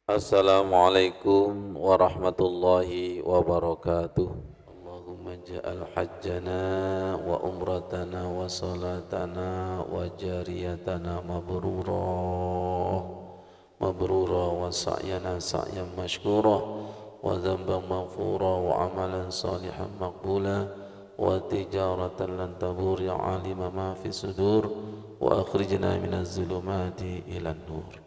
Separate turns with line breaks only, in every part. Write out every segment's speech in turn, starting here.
Assalamualaikum warahmatullahi wabarakatuh. Allahumma ja'al hajjana wa umratana wa salatana wa jariyatana mabrura wa sa'yana sa'yan mashkura wa dhanban maghfura wa amalan salihan maqbula wa tijaratan lan tabur ya alima ma fi sudur wa akhrijna minaz zulumati ilan nur.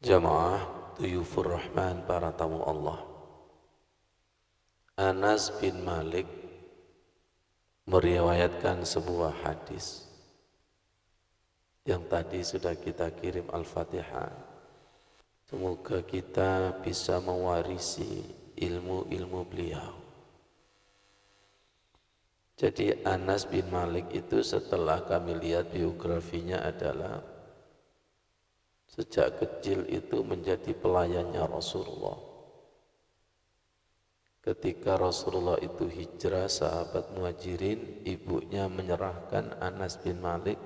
Jamaah Duyufur Rahman, para tamu Allah. Anas bin Malik meriwayatkan sebuah hadis yang tadi sudah kita kirim Al-Fatihah. Semoga kita bisa mewarisi ilmu-ilmu beliau. Jadi Anas bin Malik itu setelah kami lihat biografinya adalah sejak kecil itu menjadi pelayannya Rasulullah. Ketika Rasulullah itu hijrah, sahabat Muhajirin, ibunya menyerahkan Anas bin Malik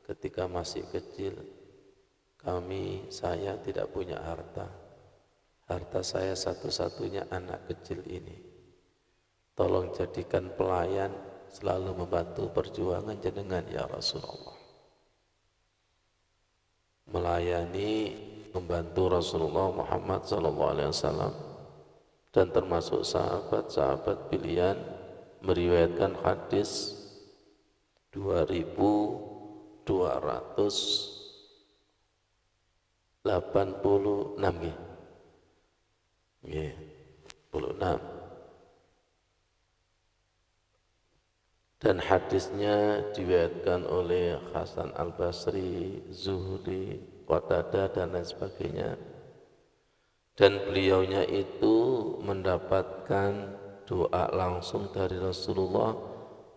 ketika masih kecil. Saya tidak punya harta. Harta saya satu-satunya anak kecil ini. Tolong jadikan pelayan, selalu membantu perjuangan jenengan ya Rasulullah. Melayani, membantu Rasulullah Muhammad SAW, dan termasuk sahabat-sahabat pilihan meriwayatkan hadis 2286 dan hadisnya diriwayatkan oleh Hasan Al-Basri, Zuhri, Qatadah dan lain sebagainya. Dan beliaunya itu mendapatkan doa langsung dari Rasulullah,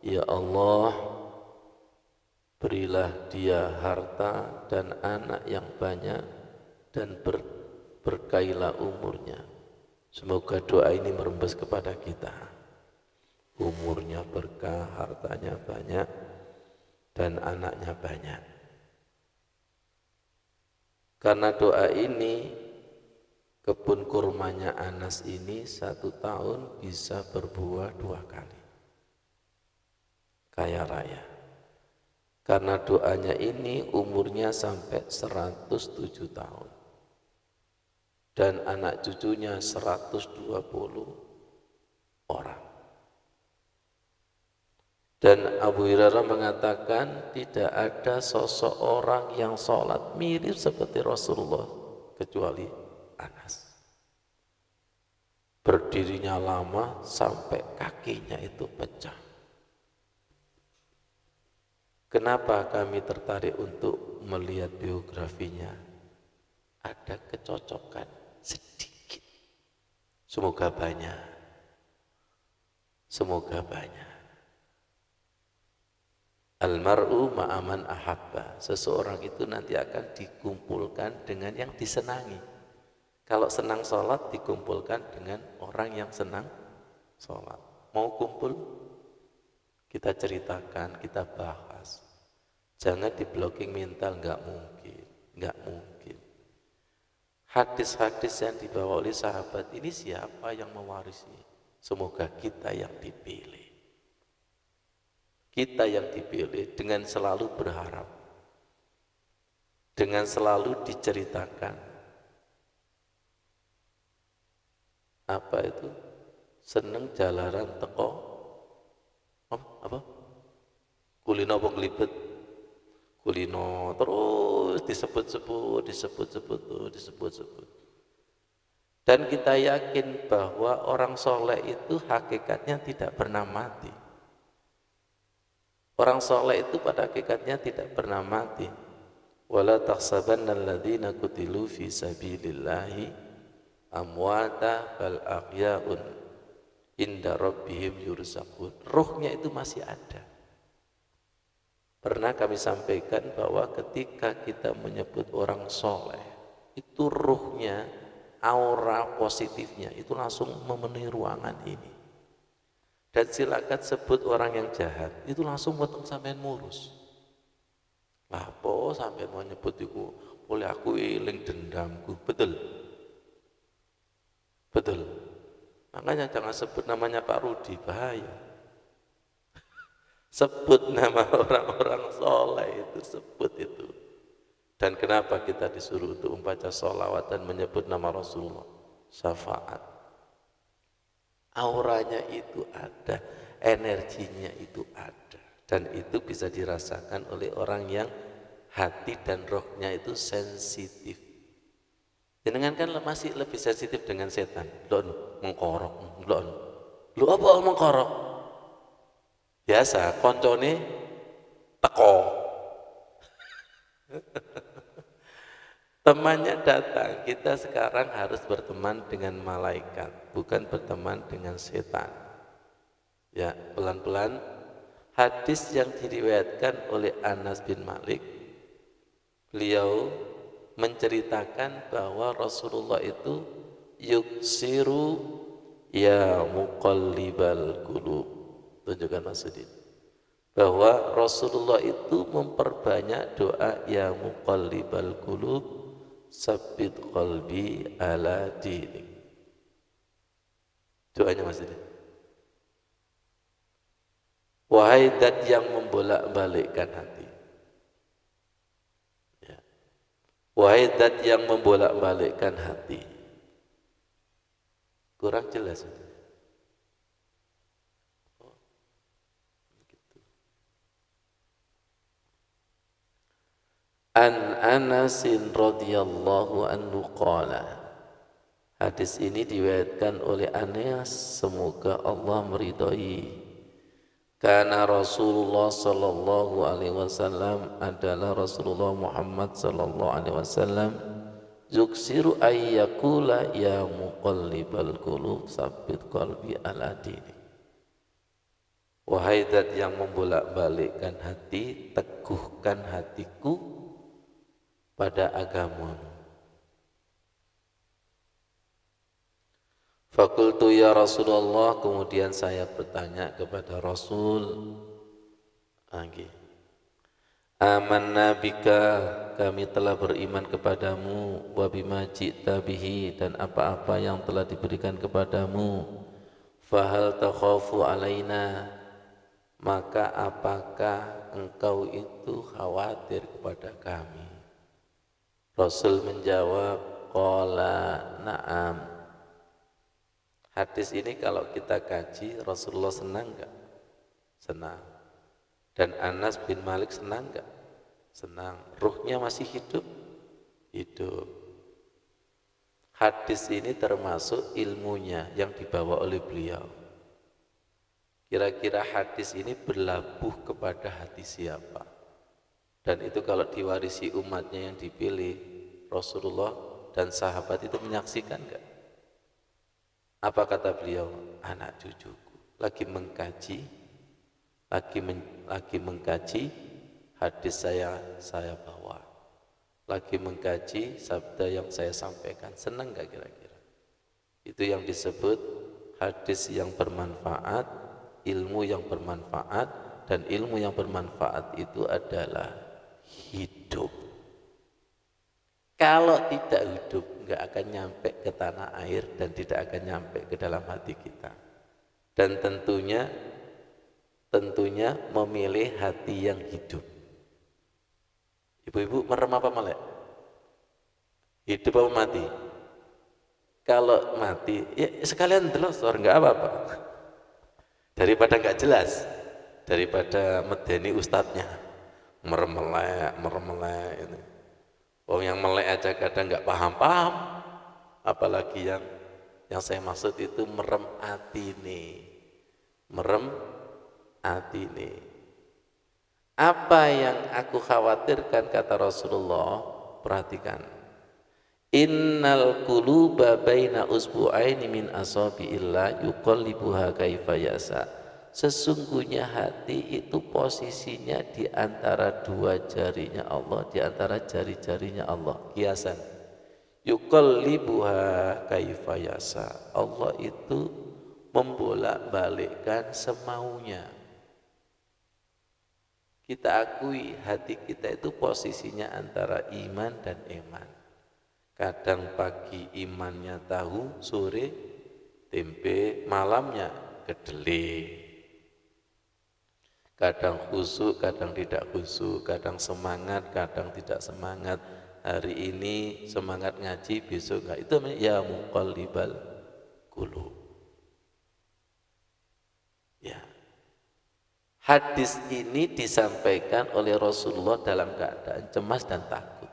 ya Allah, berilah dia harta dan anak yang banyak dan berkailah umurnya. Semoga doa ini merembes kepada kita. Umurnya berkah, hartanya banyak, dan anaknya banyak. Karena doa ini, kebun kurmanya Anas ini 1 tahun bisa berbuah 2 kali. Kaya raya. Karena doanya ini umurnya sampai 107 tahun. Dan anak cucunya 120 orang. Dan Abu Hurairah mengatakan tidak ada sosok orang yang sholat mirip seperti Rasulullah kecuali Anas. Berdirinya lama sampai kakinya itu pecah. Kenapa kami tertarik untuk melihat biografinya? Ada kecocokan sedikit. Semoga banyak. Semoga banyak. Almar'u ma'aman ahabba. Seseorang itu nanti akan dikumpulkan dengan yang disenangi. Kalau senang sholat dikumpulkan dengan orang yang senang sholat. Mau kumpul? Kita ceritakan, kita bahas. Jangan di blocking mental, enggak mungkin. Hadis-hadis yang dibawa oleh sahabat ini siapa yang mewarisi? Semoga kita yang dipilih. Kita yang dipilih dengan selalu berharap, dengan selalu diceritakan. Apa itu? Seneng jalaran teko apa? Kulino apa kelibet? Kulino terus disebut-sebut. Dan kita yakin bahwa orang soleh itu hakikatnya tidak pernah mati. Orang soleh itu pada hakikatnya tidak pernah mati. Wala tahsabanna alladzina qutilu fi sabilillahi amwata bal ahya'un inda rabbihim yurzaqun. Ruhnya itu masih ada. Pernah kami sampaikan bahwa ketika kita menyebut orang soleh, itu ruhnya, aura positifnya itu langsung memenuhi ruangan ini. Dan silakan sebut orang yang jahat, itu langsung potong sampean murus. Lapo sampai mau nyebut iku oleh aku eling dendamku. Betul. Betul. Makanya jangan sebut namanya Pak Rudi, bahaya. Sebut nama orang-orang soleh itu, sebut itu. Dan kenapa kita disuruh untuk membaca sholawat dan menyebut nama Rasulullah? Syafaat. Auranya itu ada, energinya itu ada. Dan itu bisa dirasakan oleh orang yang hati dan rohnya itu sensitif. Jangan kan masih lebih sensitif dengan setan. Lo mengkorok, lo apa mengkorok? Biasa, koncone teko. Temannya datang, kita sekarang harus berteman dengan malaikat, bukan berteman dengan setan. Ya, pelan-pelan. Hadis yang diriwayatkan oleh Anas bin Malik, beliau menceritakan bahwa Rasulullah itu yuksiru ya muqallibal qulub. Tunjukkan maksudnya. Bahwa Rasulullah itu memperbanyak doa ya muqallibal qulub sabbit qalbi ala dinik. Doanya maksudnya. Wahai zat yang membolak-balikkan hati. Ya. Wahai zat yang membolak-balikkan hati. Kurang jelas. An Anasin radhiyallahu anhu qala. Hadis ini diriwayatkan oleh Anas, semoga Allah meridhai. Karena Rasulullah sallallahu alaihi wasallam adalah Rasulullah Muhammad sallallahu alaihi wasallam yuksiru ayyakula ya muqallibal qulub sabbit qalbi ala dinik. Wahai zat yang membolak-balikkan hati, teguhkan hatiku pada agamamu. Fakultu ya Rasulullah, kemudian saya bertanya kepada Rasul, amanna bika, kami telah beriman kepadamu, wa bima ji'ta bihi, dan apa-apa yang telah diberikan kepadamu. Fahal takhafu alaina, maka apakah engkau itu khawatir kepada kami? Rasul menjawab, qala na'am. Hadis ini kalau kita kaji, Rasulullah senang enggak? Senang. Dan Anas bin Malik senang enggak? Senang. Ruhnya masih hidup? Hidup. Hadis ini termasuk ilmunya yang dibawa oleh beliau. Kira-kira hadis ini berlabuh kepada hati siapa? Dan itu kalau diwarisi umatnya yang dipilih, Rasulullah dan sahabat itu menyaksikan enggak? Apa kata beliau? Anak cucuku lagi mengkaji hadis saya bawa, lagi mengkaji sabda yang saya sampaikan. Senang enggak kira-kira? Itu yang disebut hadis yang bermanfaat, ilmu yang bermanfaat, dan ilmu yang bermanfaat itu adalah hidup. Kalau tidak hidup, nggak akan nyampe ke tanah air dan tidak akan nyampe ke dalam hati kita. Dan tentunya memilih hati yang hidup. Ibu-ibu merem apa melek? Hidup apa mati? Kalau mati, ya sekalian delosor, nggak apa-apa. Daripada nggak jelas, daripada medeni ustadznya. Merem-melek ini. Yang melek aja kadang nggak paham, apalagi yang saya maksud itu merem hati nih, merem hati nih. Apa yang aku khawatirkan, kata Rasulullah, perhatikan. Innal quluba baina usbu'aini min asabi'illah yuqallibuha kaifa yasha. Sesungguhnya hati itu posisinya di antara dua jarinya Allah, di antara jari-jarinya Allah. Kiasan. Yuqallibuha kaifa yasha. Allah itu membolak-balikkan semaunya. kita akui hati kita itu posisinya antara iman dan iman. Kadang pagi imannya tahu, sore tempe, malamnya kedelai. Kadang khusyuk, kadang tidak khusyuk, kadang semangat, kadang tidak semangat. Hari ini semangat ngaji, besok enggak. Itu namanya ya muqallibal qulub. Ya. Hadis ini disampaikan oleh Rasulullah dalam keadaan cemas dan takut.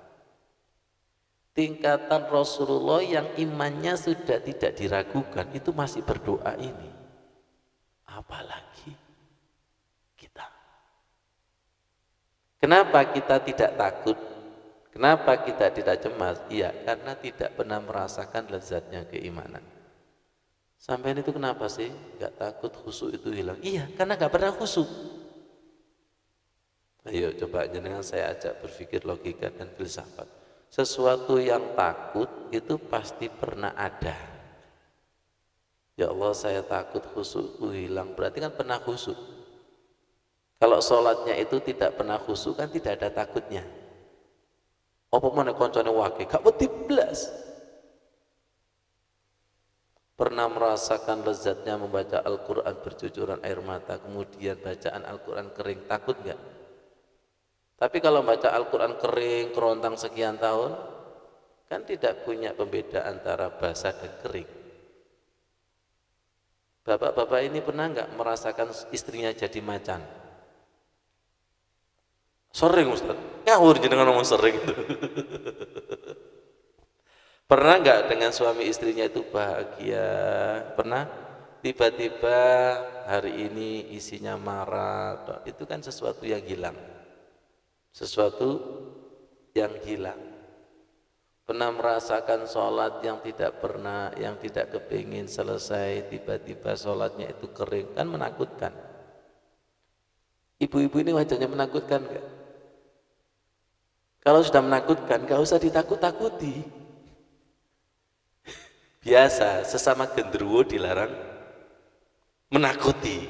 Tingkatan Rasulullah yang imannya sudah tidak diragukan itu masih berdoa ini. Apalagi kita. Kenapa kita tidak takut? Kenapa kita tidak cemas? Iya, karena tidak pernah merasakan lezatnya keimanan. Sampai itu kenapa sih? Gak takut khusyuk itu hilang? Iya, karena gak pernah khusyuk. Ayo coba jenengan saya ajak berpikir logika dan filsafat. Sesuatu yang takut itu pasti pernah ada. Ya Allah, saya takut khusyukku hilang. Berarti kan pernah khusyuk. Kalau sholatnya itu tidak pernah khusyuk kan tidak ada takutnya. Apa mana koncone wake? Gak wedi blas. Pernah merasakan lezatnya membaca Al-Quran bercucuran air mata, kemudian bacaan Al-Quran kering, takut nggak? Tapi kalau baca Al-Quran kering, kerontang sekian tahun, kan tidak punya pembeda antara basah dan kering. Bapak-bapak ini pernah nggak merasakan istrinya jadi macan? Sering Ustaz, ngawur jenengan ngomong sering itu. Pernah nggak dengan suami istrinya itu bahagia? Pernah? Tiba-tiba hari ini isinya marah, itu kan sesuatu yang hilang. Sesuatu yang hilang. Pernah merasakan sholat yang tidak pernah, yang tidak kepingin selesai, tiba-tiba sholatnya itu kering, kan menakutkan. Ibu-ibu ini wajahnya menakutkan nggak? Kalau sudah menakutkan, gak usah ditakut-takuti. Biasa, sesama genderuwo dilarang menakuti.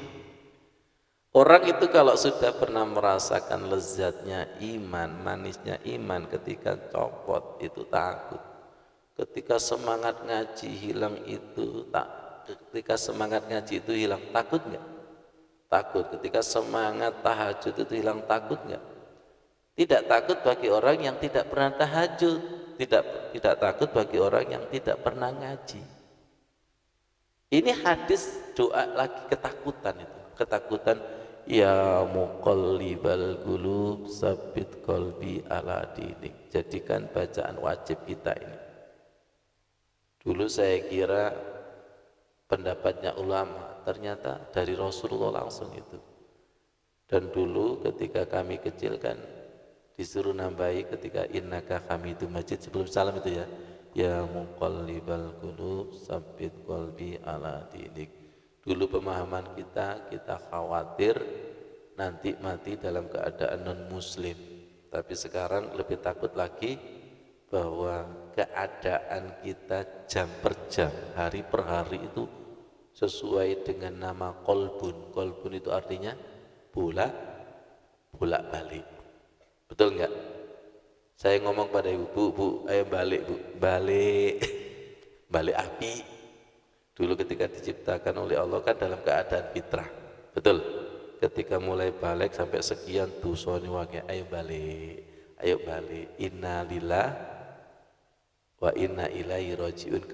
Orang itu kalau sudah pernah merasakan lezatnya iman, manisnya iman, ketika copot itu takut. Ketika semangat ngaji hilang itu ketika semangat ngaji itu hilang, takut nggak? Takut. Ketika semangat tahajud itu hilang, takut nggak? Tidak takut bagi orang yang tidak pernah tahajud, tidak takut bagi orang yang tidak pernah ngaji. Ini hadis doa lagi ketakutan itu, ketakutan ya muqallibal qulub tsabbit qalbi ala dinik. Jadikan bacaan wajib kita ini. Dulu saya kira pendapatnya ulama, ternyata dari Rasulullah langsung itu. Dan dulu ketika kami kecil kan disuruh nambahi ketika innaka hamidum majid sebelum salam itu ya, ya muqallibal qulub tsabbit qalbi ala dinik. Dulu pemahaman kita khawatir nanti mati dalam keadaan non muslim, tapi sekarang lebih takut lagi bahwa keadaan kita jam per jam, hari per hari itu sesuai dengan nama kolbun. Kolbun itu artinya bolak balik. Betul enggak? Saya ngomong pada ibu, bu, ayo balik bu, balik api. Dulu ketika diciptakan oleh Allah kan dalam keadaan fitrah, betul. Ketika mulai balik sampai sekian dosanya wakil, ayo balik. Inna lillah wa inna ilaihi rajiun,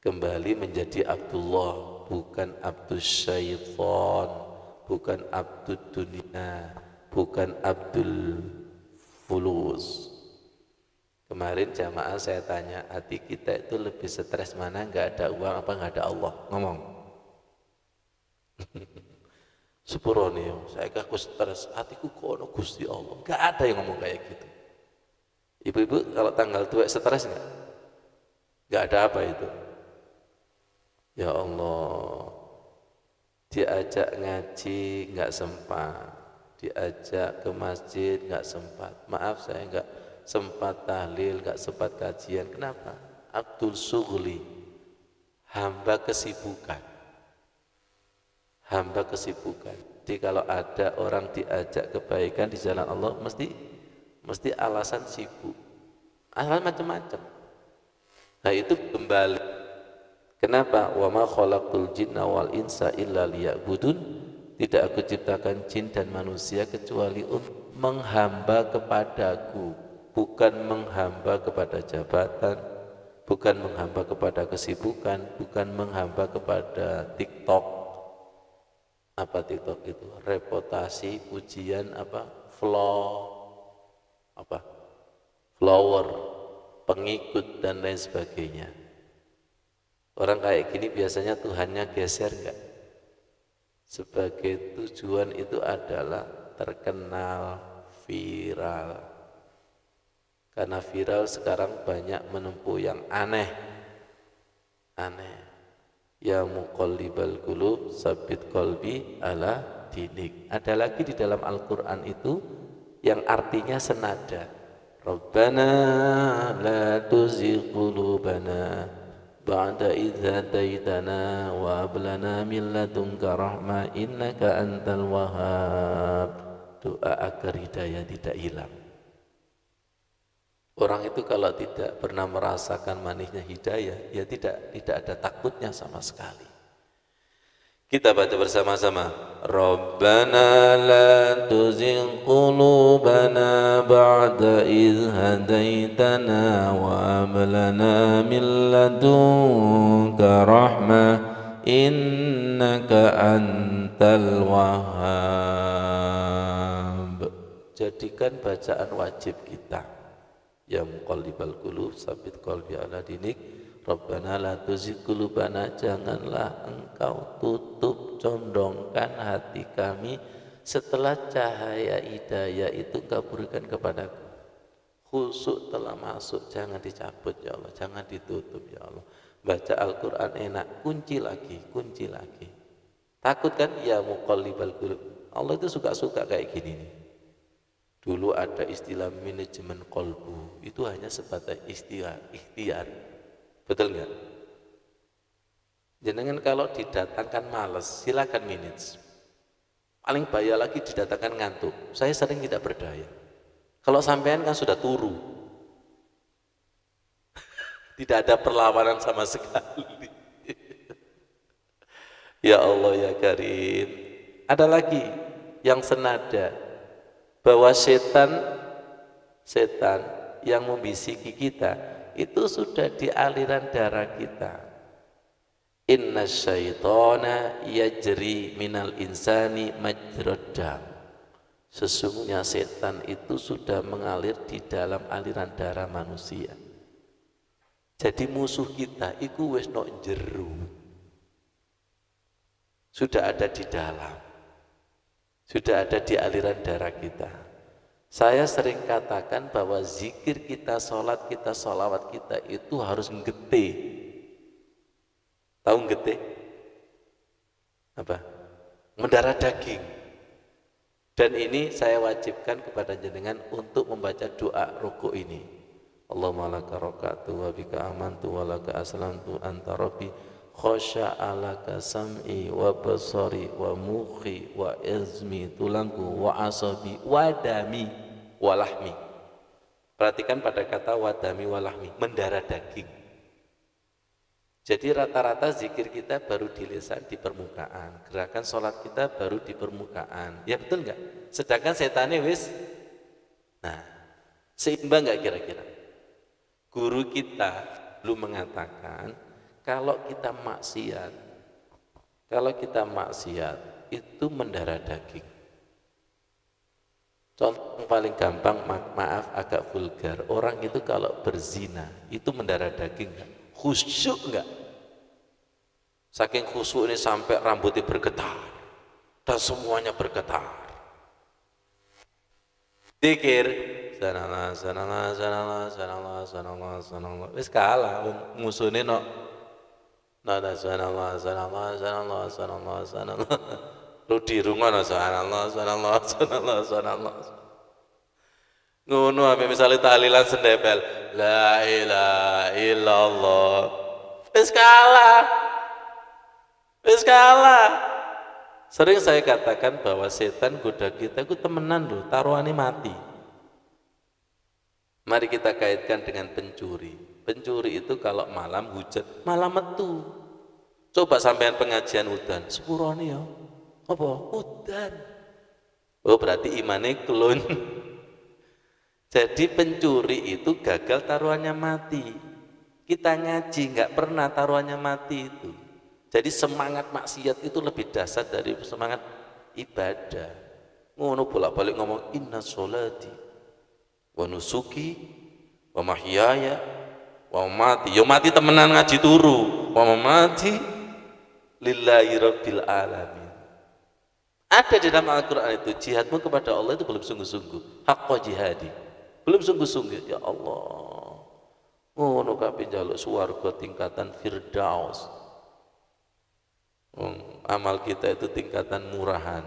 kembali menjadi Abdullah, bukan Abdus Syaitan, bukan Abdud Dunia, bukan Abdul Fulus. Kemarin jamaah saya tanya, hati kita itu lebih stres mana, nggak ada uang apa nggak ada Allah? Ngomong. Sepurone, saya kaku stres, hatiku kono Gusti Allah. Nggak ada yang ngomong kayak gitu. Ibu-ibu kalau tanggal tua stres nggak? Nggak ada apa itu? Ya Allah, diajak ngaji nggak sempat, diajak ke masjid nggak sempat, maaf saya nggak sempat tahlil, nggak sempat kajian. Kenapa? Abdul Sughli, hamba kesibukan. Jadi kalau ada orang diajak kebaikan di jalan Allah, mesti alasan sibuk, alasan macam-macam. Nah itu kembali. Kenapa? Wa ma khalaqtul jinna wal insa illa liya'budun. Tidak aku ciptakan jin dan manusia kecuali untuk menghamba kepadaku, bukan menghamba kepada jabatan, bukan menghamba kepada kesibukan, bukan menghamba kepada TikTok. Apa TikTok itu? Reputasi, pujian, follower, pengikut dan lain sebagainya. Orang kayak gini biasanya Tuhannya geser enggak? Sebagai tujuan itu adalah terkenal, viral. Karena viral sekarang banyak menempuh yang aneh. Ya muqallibal qulub sabbit qalbi ala dinik. Ada lagi di dalam Al-Qur'an itu yang artinya senada. Rabbana la tuzigh qulubana ba'da idh hadaitana wa hab lana min ladunka rahmah innaka antal wahhab. Doa agar hidayah tidak hilang. Orang itu kalau tidak pernah merasakan manisnya hidayah, ya tidak ada takutnya sama sekali. Kita baca bersama-sama. Rabbana la tuzigh qulubana ba'da idh hadaitana wa hab lana min ladunka rahmah innaka antal wahhab. Jadikan bacaan wajib kita. Ya muqallibal qulub tsabbit qalbi ala dinik. Rabbana la tuzigh qulubana, janganlah engkau tutup, condongkan hati kami setelah cahaya hidayah itu engkau berikan kepadaku. Khusyuk telah masuk, jangan dicabut ya Allah, jangan ditutup ya Allah. Baca Al-Quran enak, kunci lagi. Takut kan? Ya muqallibal qulub. Allah itu suka-suka kayak gini nih. Dulu ada istilah manajemen kolbu, itu hanya sebatas ikhtiar. Betul nggak? Jenengan kalau didatangkan males, silakan manage. Paling bahaya lagi didatangkan ngantuk. Saya sering tidak berdaya. Kalau sampean kan sudah turu, tidak ada perlawanan sama sekali. Ya Allah ya Karim. Ada lagi yang senada, bahwa setan yang membisiki kita itu sudah di aliran darah kita. Inna syaitana yajri minal insani majrad dam. Sesungguhnya setan itu sudah mengalir di dalam aliran darah manusia. Jadi musuh kita iku wis nok jero. Sudah ada di dalam. Sudah ada di aliran darah kita. Saya sering katakan bahwa zikir kita, sholat kita, sholawat kita itu harus ngete. Tahu ngete? Apa? Mendarah daging. Dan ini saya wajibkan kepada jenengan untuk membaca doa rukuk ini. Allahumma laka raka'tu wa bika amantu wa laka aslamtu anta rabbi khosya'alaka sam'i wa basari wa mukhi wa izmi, tulangku wa asabi wa dami wa lahmi. Perhatikan pada kata wa dami wa lahmi, mendarah daging. Jadi rata-rata zikir kita baru di lisan, di permukaan. Gerakan sholat kita baru di permukaan. Ya betul enggak? Sedangkan setannya wis. Nah, seimbang enggak kira-kira? Guru kita dulu mengatakan kalau kita maksiat itu mendarah daging. Contoh yang paling gampang, maaf agak vulgar, orang itu kalau berzina itu mendarah daging enggak? Khusyuk enggak? Saking khusyuk ini sampai rambutnya bergetar dan semuanya bergetar. Zikir sanallah sanallah sanallah sanallah sanallah sanallah wis kalah musuhnya no nada sanallah sanallah sanallah sanallah sanallah lu di rumah no sanallah sanallah sanallah sanallah ngono ame misalnya tahlilan sendebel la ilaha illallah wis kalah Sering saya katakan bahwa setan goda kita itu temenan loh, taruhannya mati. Mari kita kaitkan dengan pencuri. Pencuri itu kalau malam hujan, malam metu. Coba sampean pengajian udan, sepurone ya. Apa? Udan. Oh berarti imannya kelun. Jadi pencuri itu gagal taruhannya mati. Kita ngaji nggak pernah taruhannya mati itu. Jadi semangat maksiat itu lebih dahsyat dari semangat ibadah. Ngono bolak-balik ngomong inna sholati wa nusuki wa mahyaya wa mati. Yo mati temenan ngaji turu. Wa mati lillahi rabbil alamin. Ada di dalam Al-Qur'an itu jihadmu kepada Allah itu belum sungguh-sungguh. Haqqa jihadi. Belum sungguh-sungguh ya Allah. Ngono kabeh njaluk swarga tingkatan firdaus. Amal kita itu tingkatan murahan.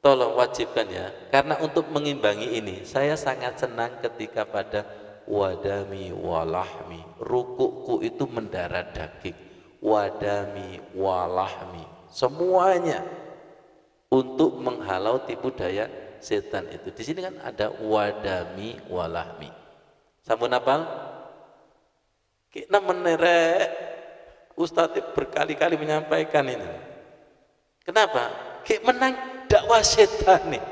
Tolong wajibkan ya, karena untuk mengimbangi ini saya sangat senang ketika pada wadami walahmi, rukukku itu mendarah daging, wadami walahmi, semuanya untuk menghalau tipu daya setan itu. Di sini kan ada wadami walahmi. Sampun apal? Kita menerek Ustadz berkali-kali menyampaikan ini. Kenapa? Kayak menang dakwah setan nih.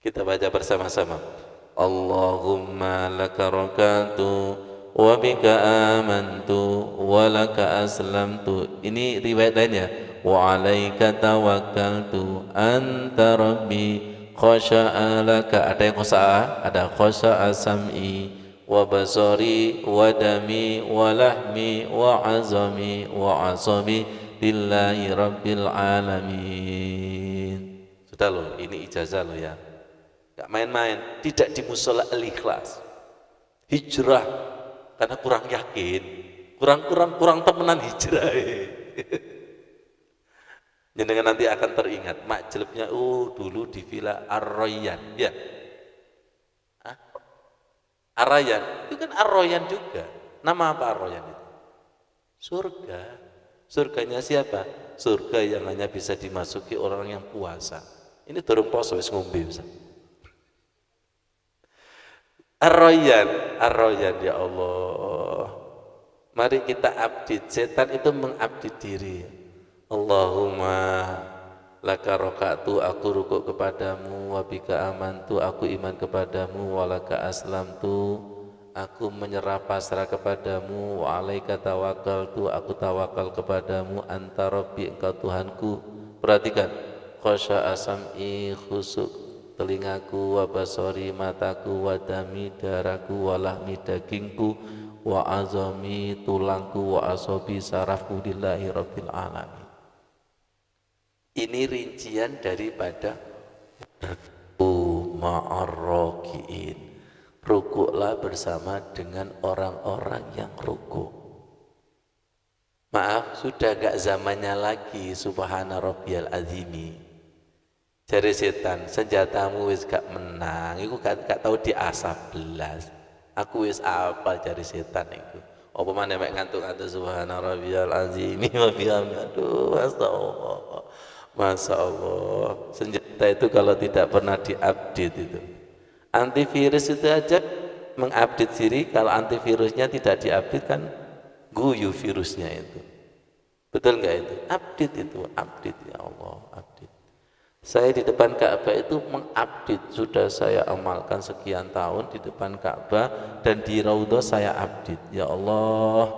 Kita baca bersama-sama. Allahumma laka rakatu wa bika amantu wa laka aslamtu. Ini riwayat lainnya. Wa alaika tawakkaltu anta rabbi khasha'a laka. Ada yang khasha'a, ada khasha'a sam'i wa basari wa dami wa lahmi wa azami wa asabi lillahi rabbil alamin. Sudah loh, ini ijazah loh ya, gak main-main. Tidak di musola al-ikhlas, hijrah karena kurang yakin, kurang temenan hijrah. Jenengan nanti akan teringat makjelebnya dulu di Villa Ar-Royan ya. Ar-Rayyan, itu kan Ar-Royan juga. Nama apa Ar-Royan itu? Surga. Surganya siapa? Surga yang hanya bisa dimasuki orang yang puasa. Ini dorong poso wis ngombe bisa. Ar-Rayyan, Ar-Rayyan ya Allah. Mari kita abdi. Setan itu mengabdi diri. Allahumma laka roka'tu, aku rukuk kepadamu, wabika amantu, aku iman kepadamu, walaka aslamtu, aku menyerah pasrah kepadamu, wa alaika tawakkaltu, aku tawakal kepadamu, anta rabbi, engkau Tuhanku. Perhatikan, khasya'a sam'i, khusuk telingaku, wa basari mataku, wa dami darahku, wa lahmi dagingku, wa azami tulangku, wa asobi sarafku, lillahi rabbil alamin. Ini rincian daripada ma'arroki'in, rukuklah bersama dengan orang-orang yang rukuk. Maaf, sudah gak zamannya lagi subhana rabbiyal azimi. Jari setan, senjatamu wis gak menang, iku gak tahu diasah belas. Aku wis apa jari setan itu. Apa mana mek ngantuk-ngantuk subhana rabbiyal azimi wa bihamdihi. Aduh, astagfirullah. Masya Allah, senjata itu kalau tidak pernah diupdate itu. Antivirus itu aja mengupdate diri, kalau antivirusnya tidak diupdate kan guyu virusnya itu. Betul nggak itu? Update ya Allah, update. Saya di depan Ka'bah itu mengupdate, sudah saya amalkan sekian tahun di depan Ka'bah dan di Raudhah saya update. Ya Allah,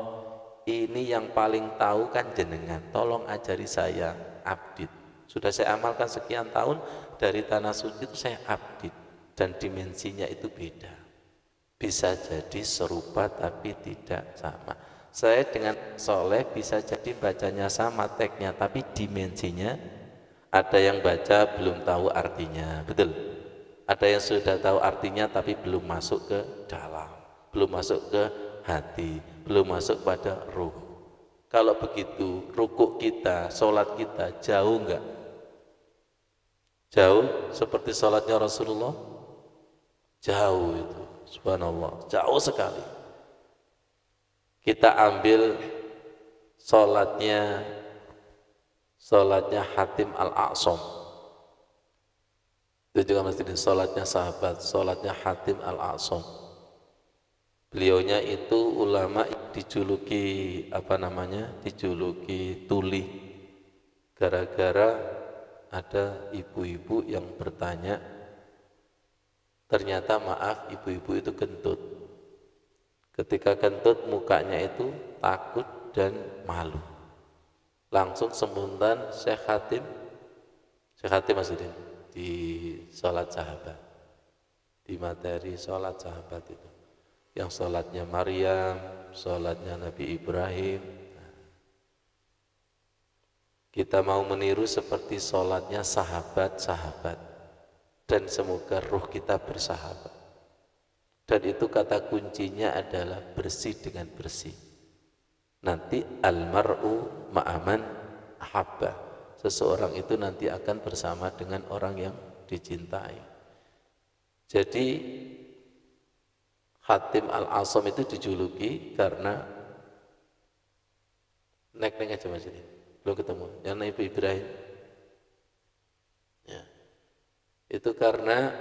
ini yang paling tahu kan jenengan, tolong ajari saya update. Sudah saya amalkan sekian tahun, dari tanah suci itu saya update dan dimensinya itu beda. Bisa jadi serupa tapi tidak sama. Saya dengan soleh bisa jadi bacanya sama teksnya, tapi dimensinya ada yang baca belum tahu artinya, betul? Ada yang sudah tahu artinya tapi belum masuk ke dalam, belum masuk ke hati, belum masuk pada ruh. Kalau begitu, rukuk kita, sholat kita jauh enggak? Jauh seperti sholatnya Rasulullah? Jauh itu, subhanallah, jauh sekali. Kita ambil sholatnya Sholatnya Hatim Al-A'sam. Itu juga mesti sholatnya sahabat, sholatnya Hatim Al-A'sam. Beliaunya itu ulama dijuluki dijuluki tuli, gara-gara ada ibu-ibu yang bertanya, ternyata maaf ibu-ibu itu kentut. Ketika kentut mukanya itu takut dan malu. Langsung sembuntan Syekh Hatim maksudnya di sholat sahabat, di materi sholat sahabat itu, yang sholatnya Maryam, sholatnya Nabi Ibrahim. Kita mau meniru seperti sholatnya sahabat-sahabat, dan semoga ruh kita bersahabat. Dan itu kata kuncinya adalah bersih dengan bersih. Nanti almar'u ma'aman ahabba, seseorang itu nanti akan bersama dengan orang yang dicintai. Jadi Hatim Al-A'sam itu dijuluki karena nek aja mas ini belum ketemu yang Nabi Ibrahim ya. Itu karena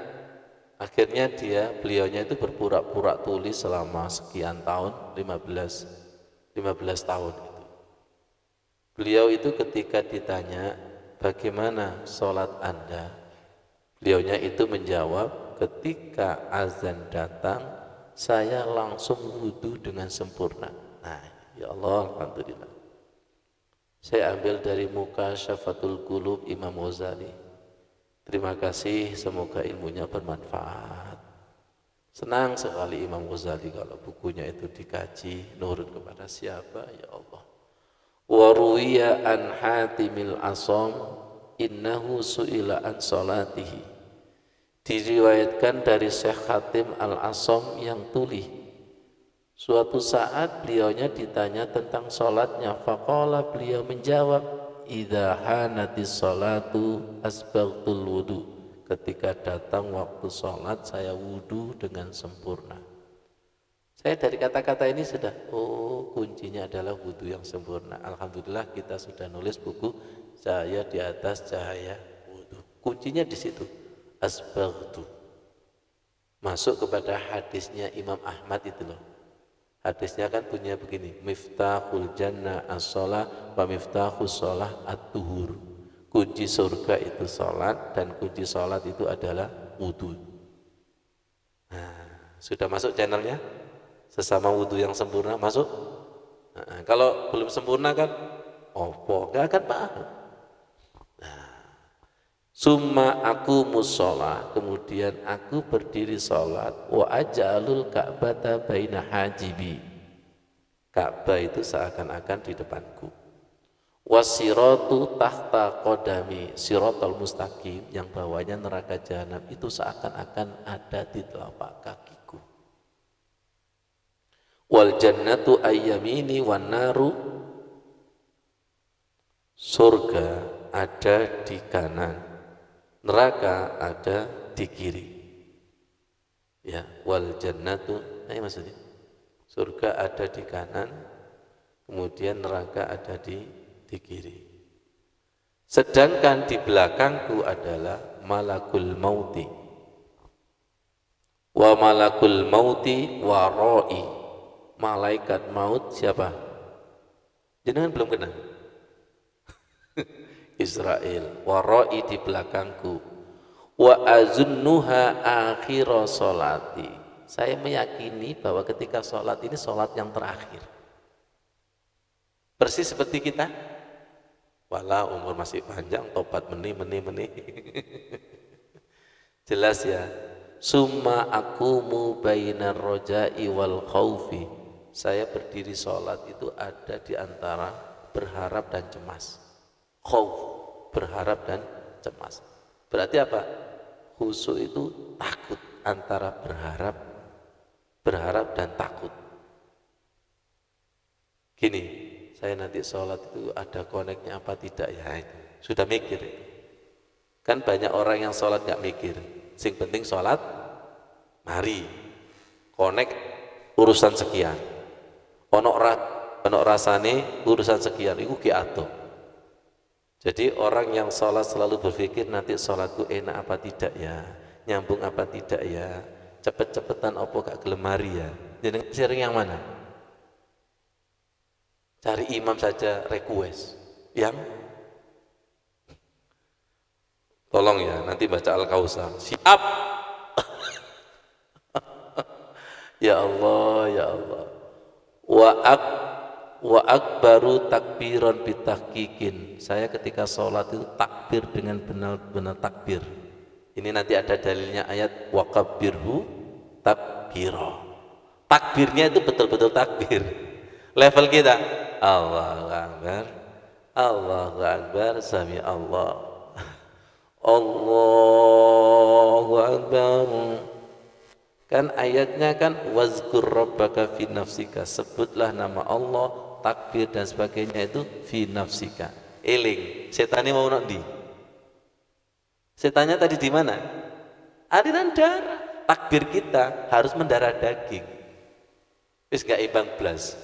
akhirnya beliaunya itu berpura-pura tuli selama sekian tahun, 15 tahun itu. Beliau itu ketika ditanya bagaimana sholat Anda, beliaunya itu menjawab, ketika azan datang saya langsung wudhu dengan sempurna. Nah, ya Allah, alhamdulillah. Saya ambil dari muka Syafatul Qulub Imam Ghazali. Terima kasih, semoga ilmunya bermanfaat. Senang sekali Imam Ghazali kalau bukunya itu dikaji, nurut kepada siapa? Ya Allah. Wa ruwiya an Hatimil Asam innahu su'ila an salatihi. Diriwayatkan dari Syekh Hatim Al-Asam yang tuli. Suatu saat beliaunya ditanya tentang salatnya, faqala, beliau menjawab, idza hanatis salatu asbaghtul wudu. Ketika datang waktu salat saya wudu dengan sempurna. Saya dari kata-kata ini sudah, kuncinya adalah wudu yang sempurna. Alhamdulillah kita sudah nulis buku Cahaya di Atas Cahaya Wudu. Kuncinya di situ, asbaghtu. Masuk kepada hadisnya Imam Ahmad itu loh. Hadisnya kan punya begini, miftahul jannah as-shalah wa miftahus shalah at-tuhur. Kunci surga itu salat dan kunci salat itu adalah wudu. Nah, sudah masuk channelnya? Sesama wudu yang sempurna masuk? Nah, kalau belum sempurna kan nggak akan paham. Summa aku musola, kemudian aku berdiri sholat, wa ajalul ka'bata baina hajibi. Ka'bah itu seakan-akan di depanku. Wasiratu tahta qodami, siratal mustaqim, yang bawahnya neraka jahanam itu seakan-akan ada di telapak kakiku. Wal jannatu ayyamini wan naru, surga ada di kanan, neraka ada di kiri. Ya, wal jannatu, maksudnya surga ada di kanan, kemudian neraka ada di kiri. Sedangkan di belakangku adalah malakul mauti. Wa malakul mauti warai. Malaikat maut siapa? Jenengan belum kenal? Israel. Warai di belakangku. Wa azunnuha akhira sholati. Saya meyakini bahwa ketika sholat ini sholat yang terakhir. Persis seperti kita. Walau umur masih panjang, tobat meni. Jelas ya. Summa akumu bainar roja'i wal khaufi. Saya berdiri sholat itu ada di antara berharap dan cemas. Khauf, berharap dan cemas. Berarti apa? Khusyuk itu takut, antara berharap dan takut. Gini, saya nanti sholat itu ada koneknya apa tidak ya, itu sudah mikir. Kan banyak orang yang sholat gak mikir. Sing penting sholat, mari konek urusan sekian. Onok rasane urusan sekian, itu ki adoh. Jadi orang yang sholat selalu berpikir nanti sholatku enak apa tidak ya, nyambung apa tidak ya, cepet-cepetan apa gak gelemari ya. Jadi sering yang mana? Cari imam saja request. Yang tolong ya nanti baca Al-Kausar. Siap. Ya Allah, ya Allah. Wa akbaru takbiron bitahqiqin. Saya ketika sholat itu takbir dengan benar-benar takbir. Ini nanti ada dalilnya ayat wa kabbirhu takbiro. Takbirnya itu betul-betul takbir. Level kita Allahu Akbar, Allahu Akbar, sami Allah, Allahu Akbar. Kan ayatnya kan wazkur rabbaka fi nafsika, sebutlah nama Allah, takbir dan sebagainya itu fi nafsika. Eling, setannya mau nak di? Setannya tadi di mana? Aliran darah. Takbir kita harus mendarah daging. Wis gak imbang blas.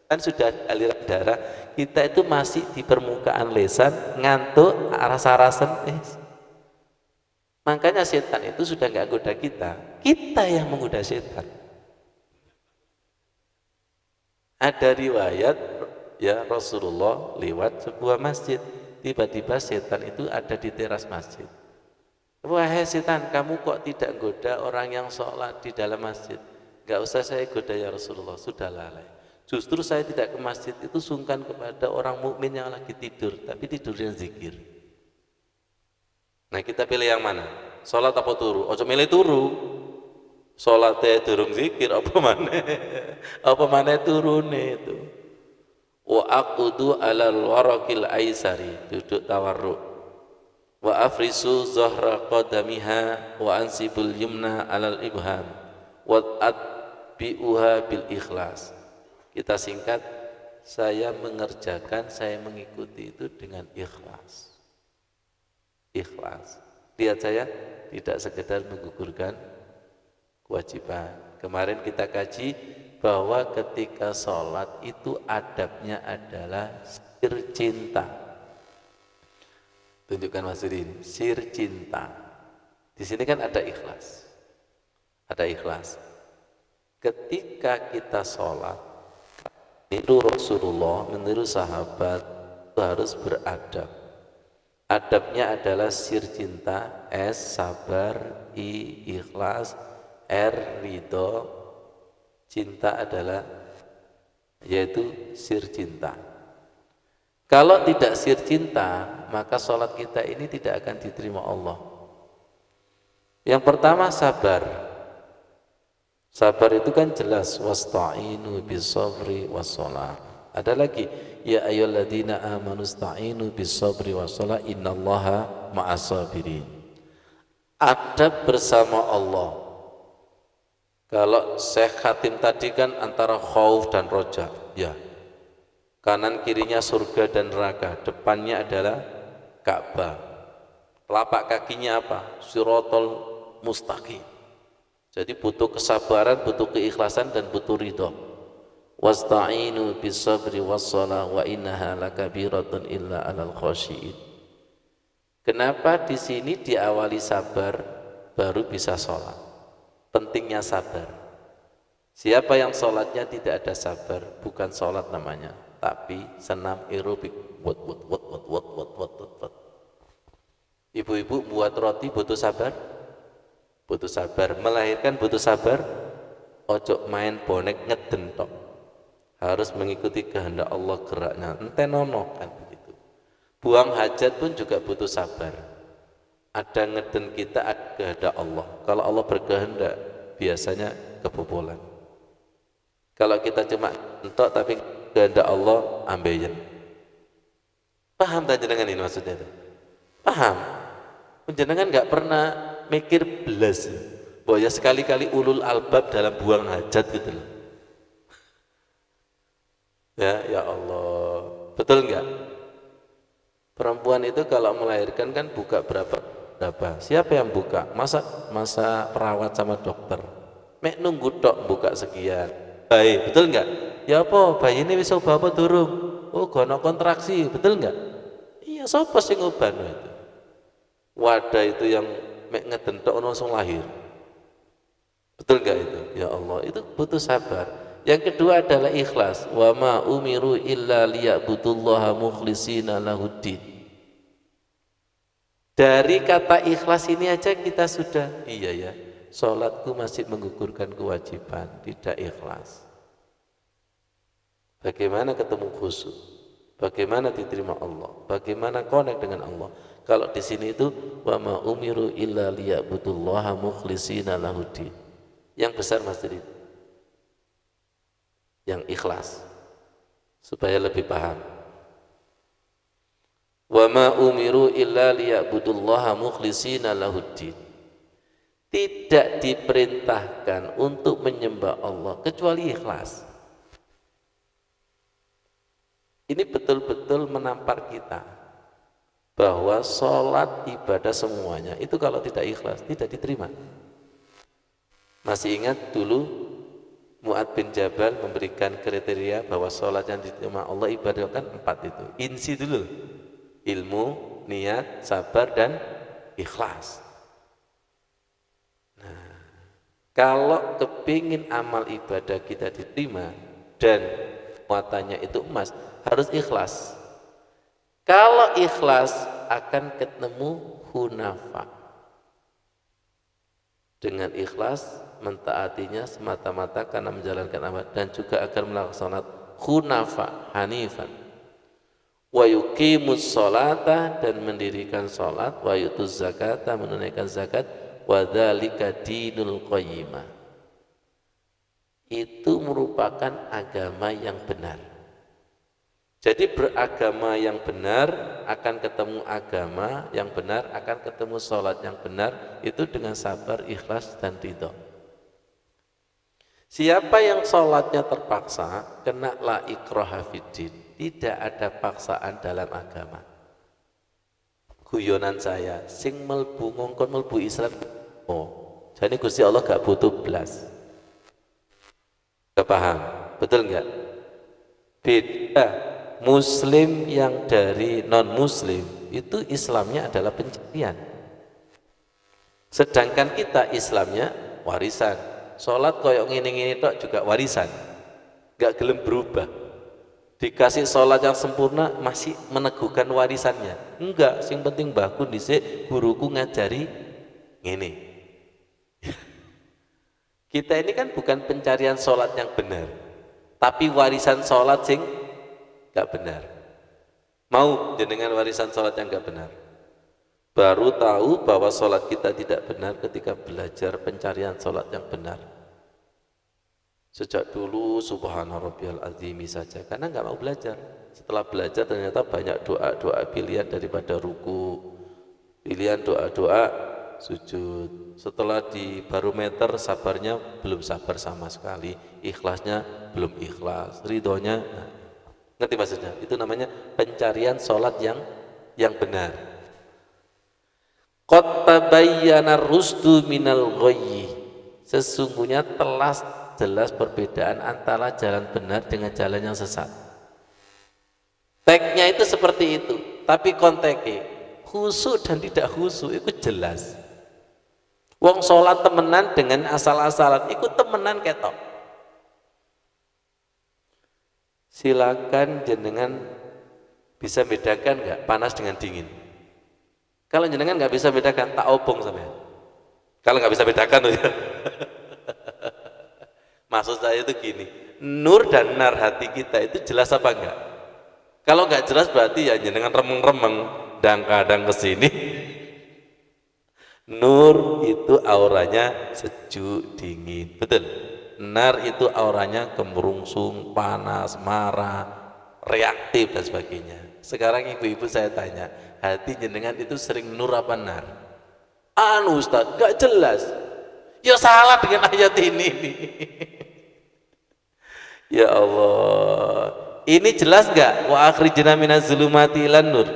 Kan sudah aliran darah, kita itu masih di permukaan lesan, ngantuk, rasa-rasen. Makanya setan itu sudah nggak goda kita yang menggoda setan. Ada riwayat ya Rasulullah lewat sebuah masjid, tiba-tiba setan itu ada di teras masjid. Wahai setan, kamu kok tidak goda orang yang sholat di dalam masjid? Nggak usah saya goda ya Rasulullah, sudah lalai. Justru saya tidak ke masjid itu sungkan kepada orang mukmin yang lagi tidur, tapi tidurnya zikir. Nah kita pilih yang mana? Sholat apa turu? Ojo milih turu. Sholatnya durung zikir apa mana? Apa mana turune itu? Wa aqudu alal warakil aisari, duduk tawarruk. Wa afrisu zahra qadamiha wa ansibul yumna alal ibham wa atbi'uha bil ikhlas. Kita singkat, saya mengerjakan, saya mengikuti itu dengan ikhlas. Ikhlas. Lihat saya tidak sekedar menggugurkan kewajiban. Kemarin kita kaji bahwa ketika sholat itu adabnya adalah sir cinta. Tunjukkan Mas Udin, sir cinta. Di sini kan ada ikhlas. Ada ikhlas. Ketika kita sholat, itu Rasulullah meniru sahabat itu harus beradab. Adabnya adalah sir cinta, S sabar, I ikhlas, R ridho. Cinta adalah yaitu sir cinta. Kalau tidak sir cinta, maka sholat kita ini tidak akan diterima Allah. Yang pertama sabar. Sabar itu kan jelas, wasta'inu bis-sabri was-shalah. Ada lagi, ya ayyuhalladzina amanu sta'inu bis-sabri was-shalah innallaha ma'as-sabirin. Adab bersama Allah. Kalau Syekh Khatim tadi kan antara khauf dan roja, ya. Kanan kirinya surga dan neraka, depannya adalah Ka'bah. Telapak kakinya apa? Siratal mustaqim. Jadi butuh kesabaran, butuh keikhlasan dan butuh ridho. Wasta'inu bis-sabri was-shalah wa innaha lakabiratun illa 'alal khashiin. Kenapa di sini diawali sabar baru bisa sholat? Pentingnya sabar. Siapa yang sholatnya tidak ada sabar, bukan sholat namanya, tapi senam aerobik. Ibu-ibu buat roti butuh sabar? Butuh sabar. Melahirkan butuh sabar. Ojo main bonek ngeden tok. Harus mengikuti kehendak Allah geraknya. Entenono kan begitu. Buang hajat pun juga butuh sabar. Ada ngeden kita, ada kehendak Allah. Kalau Allah berkehendak, biasanya kebobolan. Kalau kita cuma entok tapi kehendak Allah ambeien. Paham tak jenengan ini maksudnya itu? Paham. Jenengan nggak pernah mikir belas bahwa ya sekali-kali ulul albab dalam buang hajat gitu loh. Ya Allah, betul nggak? Perempuan itu kalau melahirkan kan buka berapa? Siapa yang buka? Masa perawat sama dokter? Mek nunggu tok buka sekian. Baik, betul nggak? Ya apa? Bayi ini bisa apa turun? Oh, gono kontraksi, betul nggak? Iya sapa sing ngobano itu? Wadah itu yang mek ngedentok ono langsung lahir. Betul enggak itu? Ya Allah, itu butuh sabar. Yang kedua adalah ikhlas. Wa ma umiru illa liya'budullaha mukhlishina lahuddin. Dari kata ikhlas ini aja kita sudah, iya ya, sholatku masih menggugurkan kewajiban, tidak ikhlas. Bagaimana ketemu khusyuk? Bagaimana diterima Allah? Bagaimana connect dengan Allah? Kalau di sini itu wa ma umiru illa liya'budullaha mukhlishina lahuddin. Yang besar masjid itu. Yang ikhlas. Supaya lebih paham. Wa ma umiru illa liya'budullaha mukhlishina lahuddin. Tidak diperintahkan untuk menyembah Allah kecuali ikhlas. Ini betul-betul menampar kita bahwa sholat ibadah semuanya itu kalau tidak ikhlas tidak diterima. Masih ingat dulu Mu'ad bin Jabal memberikan kriteria bahwa sholat yang diterima Allah ibadah kan 4 itu. Insi dulu, ilmu, niat, sabar, dan ikhlas. Nah, kalau kepingin amal ibadah kita diterima dan muatannya itu emas, harus ikhlas. Kalau ikhlas akan ketemu hunafa. Dengan ikhlas mentaatinya semata-mata karena menjalankan amal dan juga akan melaksanakan hunafa hanifan. Wa yuqimus sholata dan mendirikan salat, wa yutuz zakata menunaikan zakat, wa dzalika dinul qayyimah. Itu merupakan agama yang benar. Jadi beragama yang benar akan ketemu agama yang benar, akan ketemu sholat yang benar, itu dengan sabar, ikhlas, dan ridho. Siapa yang sholatnya terpaksa, kena la ikraha fiddin. Tidak ada paksaan dalam agama. Guyonan saya, sing melbu ngongkon melbu Islam. Oh, jadi Gusti Allah gak butuh belas. Gak paham, betul nggak? Beda. Muslim yang dari non-muslim itu Islamnya adalah pencarian. Sedangkan kita Islamnya warisan. Sholat koyok ngini-ngini tok juga warisan. Gak gelem berubah. Dikasih sholat yang sempurna masih meneguhkan warisannya. Enggak, yang penting baku dhisik guruku ngajari ngene. Kita ini kan bukan pencarian sholat yang benar, tapi warisan sholat sing gak benar. Mau jenengan warisan sholat yang gak benar? Baru tahu bahwa sholat kita tidak benar ketika belajar pencarian sholat yang benar. Sejak dulu subhana rabbiyal azimi saja, karena gak mau belajar. Setelah belajar ternyata banyak doa-doa pilihan daripada ruku, pilihan doa-doa sujud. Setelah di barometer sabarnya belum sabar sama sekali, ikhlasnya belum ikhlas, ridhonya ngerti maksudnya? Itu namanya pencarian sholat yang benar. Qad tabayyana rusdu minal ghayyi. Sesungguhnya telah jelas perbedaan antara jalan benar dengan jalan yang sesat. Teksnya itu seperti itu, tapi konteknya khusyuk dan tidak khusyuk itu jelas. Wong sholat temenan dengan asal-asalan, ikut temenan ketok. Silakan jenengan bisa bedakan nggak panas dengan dingin? Kalau jenengan nggak bisa bedakan, tak obong sampean. Kalau nggak bisa bedakan tuh ya. Maksud saya itu gini, nur dan nar hati kita itu jelas apa enggak? Kalau nggak jelas berarti ya jenengan remeng-remeng dan kadang kesini. Nur itu auranya sejuk dingin, betul. Nar itu auranya gemerungsung, panas, marah, reaktif dan sebagainya. Sekarang ibu-ibu saya tanya, hati jenengan itu sering nur apa nar? Anu Ustaz, gak jelas. Ya salah dengan ayat ini. Ya Allah, ini jelas gak? Wa akhrijna minaz zulumati ilan nur.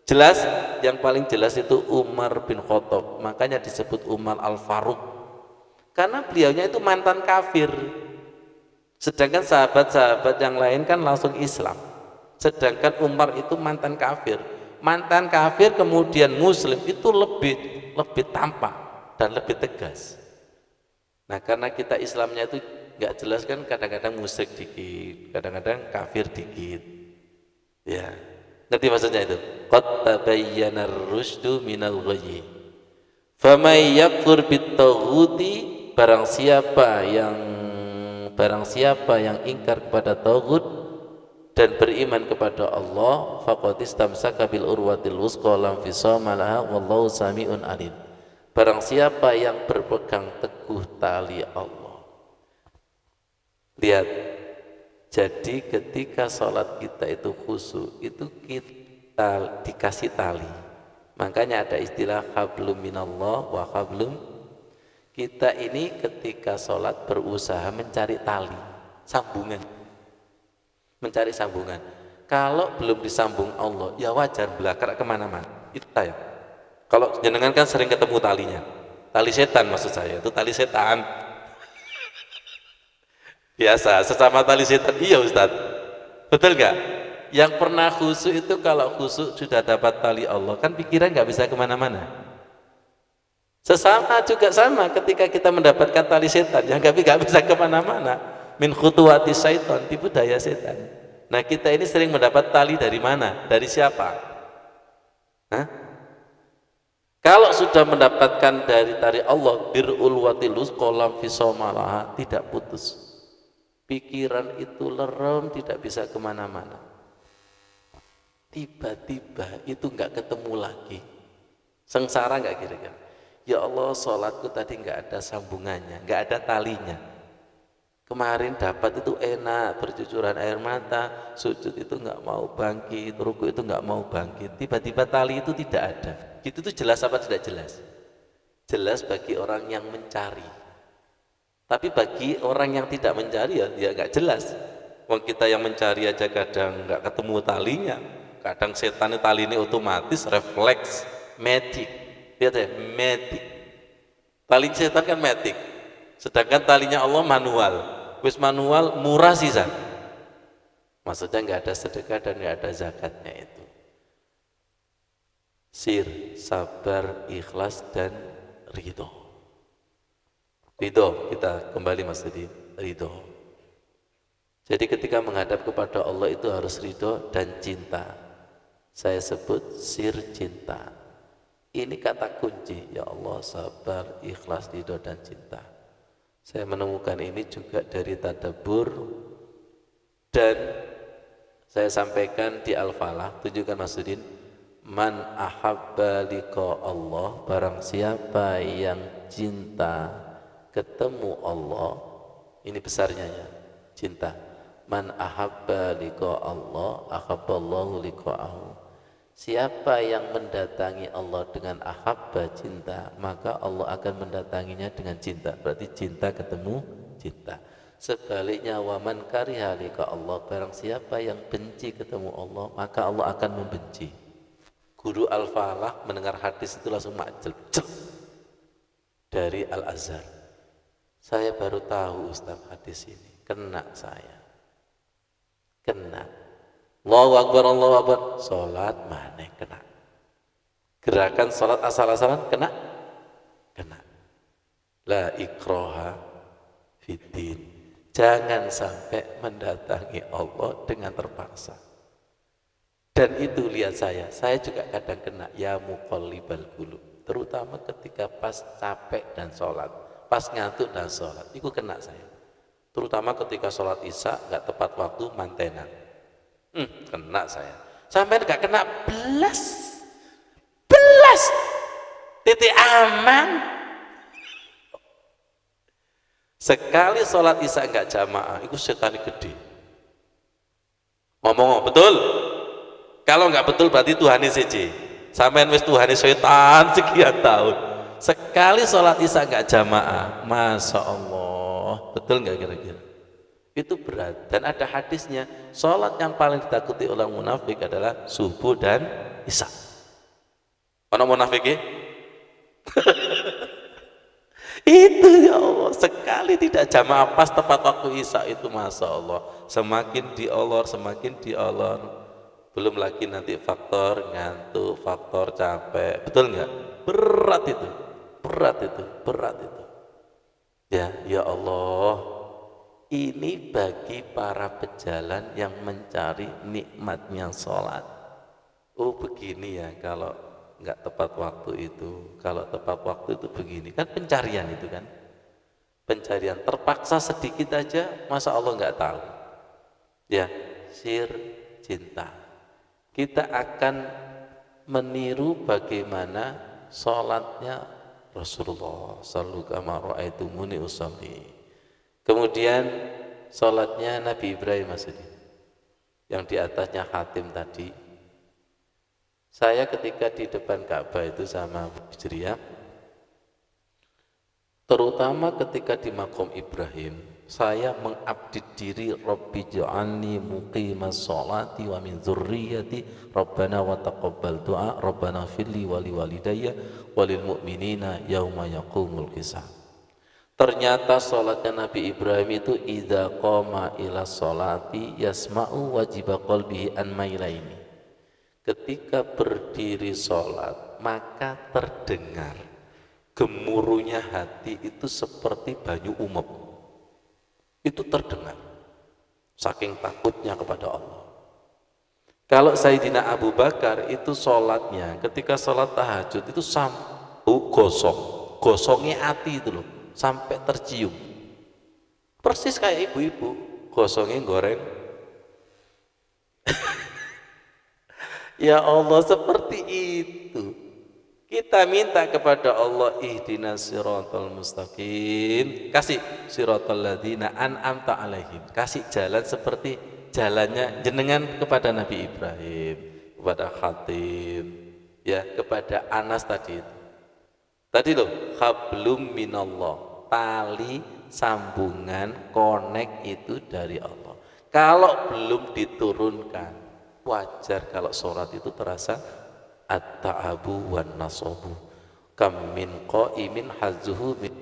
Jelas? Yang paling jelas itu Umar bin Khattab. Makanya disebut Umar Al-Faruq. Karena beliaunya itu mantan kafir. Sedangkan sahabat-sahabat yang lain kan langsung Islam. Sedangkan Umar itu mantan kafir. mantan kafir kemudian muslim itu lebih tampak dan lebih tegas. Nah karena kita Islamnya itu nggak jelas kan, kadang-kadang musyrik dikit, kadang-kadang kafir dikit. Ya, ngerti maksudnya itu? Qad tabayyana ar-rusydu minal ghayy. Faman yakfur bit-taghuti, barang siapa yang ingkar kepada taghut dan beriman kepada Allah, faqad istamsaka bil urwatil wusqa lam fisama laha wallahu samiun alim. Barang siapa yang berpegang teguh tali Allah. Lihat, jadi ketika sholat kita itu khusyuk, itu kita dikasih tali. Makanya ada istilah hablum minallah wa hablum. Kita ini ketika sholat berusaha mencari tali, sambungan. Mencari sambungan. Kalau belum disambung Allah, ya wajar belakar kemana-mana. Itu saya. Kalau jenengan kan sering ketemu talinya, tali setan maksud saya, itu tali setan. Biasa, sesama tali setan, iya Ustadz. Betul nggak? Yang pernah khusyuk itu kalau khusyuk sudah dapat tali Allah, kan pikiran nggak bisa kemana-mana. Sesama juga sama, ketika kita mendapatkan tali setan, yang nggak bisa kemana-mana. Min khutuwati syaitan, tipu daya setan. Nah kita ini sering mendapat tali dari mana? Dari siapa? Hah? Kalau sudah mendapatkan dari Allah, birul watilus kolam fisomalaha, tidak putus. Pikiran itu lerem, tidak bisa kemana-mana. Tiba-tiba itu nggak ketemu lagi. Sengsara nggak kira-kira? Ya Allah, sholatku tadi nggak ada sambungannya, nggak ada talinya. Kemarin dapat itu enak, bercucuran air mata, sujud itu nggak mau bangkit, ruku itu nggak mau bangkit. Tiba-tiba tali itu tidak ada. Itu tuh jelas apa tidak jelas? Jelas bagi orang yang mencari. Tapi bagi orang yang tidak mencari ya nggak jelas. Wong kita yang mencari aja kadang nggak ketemu talinya. Kadang setan tali ini otomatis refleks, magic. Lihat ya, magic. Tali setan kan magic. Sedangkan talinya Allah manual. Wis manual murah sisa. Maksudnya nggak ada sedekah dan nggak ada zakatnya itu. Sir, sabar, ikhlas dan ridho. Ridho, kita kembali Mas Didi, ridho. Jadi ketika menghadap kepada Allah itu harus ridho dan cinta. Saya sebut sir cinta. Ini kata kunci, ya Allah, sabar, ikhlas, ridho dan cinta. Saya menemukan ini juga dari tadabbur dan saya sampaikan di Al-Falah, tunjukkan Mas Udin. Man ahabba liqa Allah, barang siapa yang cinta ketemu Allah, ini besarnya ya, cinta. Man ahabba liqa Allah, ahabballahu liqa'ahu. Siapa yang mendatangi Allah dengan ahabba, cinta, maka Allah akan mendatanginya dengan cinta. Berarti cinta ketemu cinta. Sebaliknya waman kariha liqa Allah, barang siapa yang benci ketemu Allah, maka Allah akan membenci. Guru Al-Falah mendengar hadis itu langsung majel dari Al-Azhar. Saya baru tahu Ustaz hadis ini, kena saya. Kena. Allahu Akbar, Allahu Akbar, sholat mana kena. Gerakan sholat asal-asalan kena. Kena. La ikraha fiddin. Jangan sampai mendatangi Allah dengan terpaksa. Dan itu lihat saya juga kadang kena ya muqallibal qulub, terutama ketika pas capek dan sholat, pas ngantuk dan sholat, itu kena saya. Terutama ketika sholat isya nggak tepat waktu mantenan, kena saya. Sampai nggak kena belas, titik aman. Sekali sholat isya nggak jamaah, itu setan gede. Ngomong betul. Kalau nggak betul berarti Tuhan siji. Sampean wis Tuhan setan sekian tahun. Sekali sholat isya nggak jamaah, masya Allah, betul nggak kira-kira? Itu berat. Dan ada hadisnya, sholat yang paling ditakuti oleh munafik adalah subuh dan isya. Mana munafik ya? Itu ya Allah, sekali tidak jamaah pas tepat waktu isya itu masya Allah, semakin diolor, Belum lagi nanti faktor ngantuk, faktor capek, betul nggak? Berat itu, berat itu, berat itu. Ya Allah, ini bagi para pejalan yang mencari nikmatnya sholat. Oh begini ya kalau nggak tepat waktu itu, kalau tepat waktu itu begini, kan pencarian itu kan. Pencarian terpaksa sedikit aja, masa Allah nggak tahu? Ya, sir cinta. Kita akan meniru bagaimana sholatnya Rasulullah sallallahu alaihi wasallam. Kemudian sholatnya Nabi Ibrahim maksudnya, yang di atasnya khatim tadi. Saya ketika di depan Ka'bah itu sama Hijriah, terutama ketika di makom Ibrahim, saya mengabdi diri, Rabbi ja'alni muqimas sholati wa min dzurriyyati Rabbana wa taqabbal du'a Rabbana firli wa liwalidayya walil mu'minina yauma yaqumul hisab. Ternyata sholatnya Nabi Ibrahim itu idza qama ila sholati yasma'u wajiba qalbihi an mailaini. Ketika berdiri sholat maka terdengar gemuruhnya hati itu seperti banyu umep, itu terdengar saking takutnya kepada Allah. Kalau Sayyidina Abu Bakar itu sholatnya ketika sholat tahajud itu gosongnya hati itu loh, sampai tercium, persis kayak ibu-ibu gosongnya goreng. Ya Allah, seperti itu kita minta kepada Allah, ihdinas siratal mustaqim, kasih siratal ladzina an'amta alaihim, kasih jalan seperti jalannya jenengan kepada Nabi Ibrahim, kepada Khatim, ya, kepada Anas tadi itu. Tadi loh, hablum minallah, tali sambungan konek itu dari Allah. Kalau belum diturunkan, wajar kalau sholat itu terasa at-ta'abu wan nasobu. Kam min qaimin hazuhu min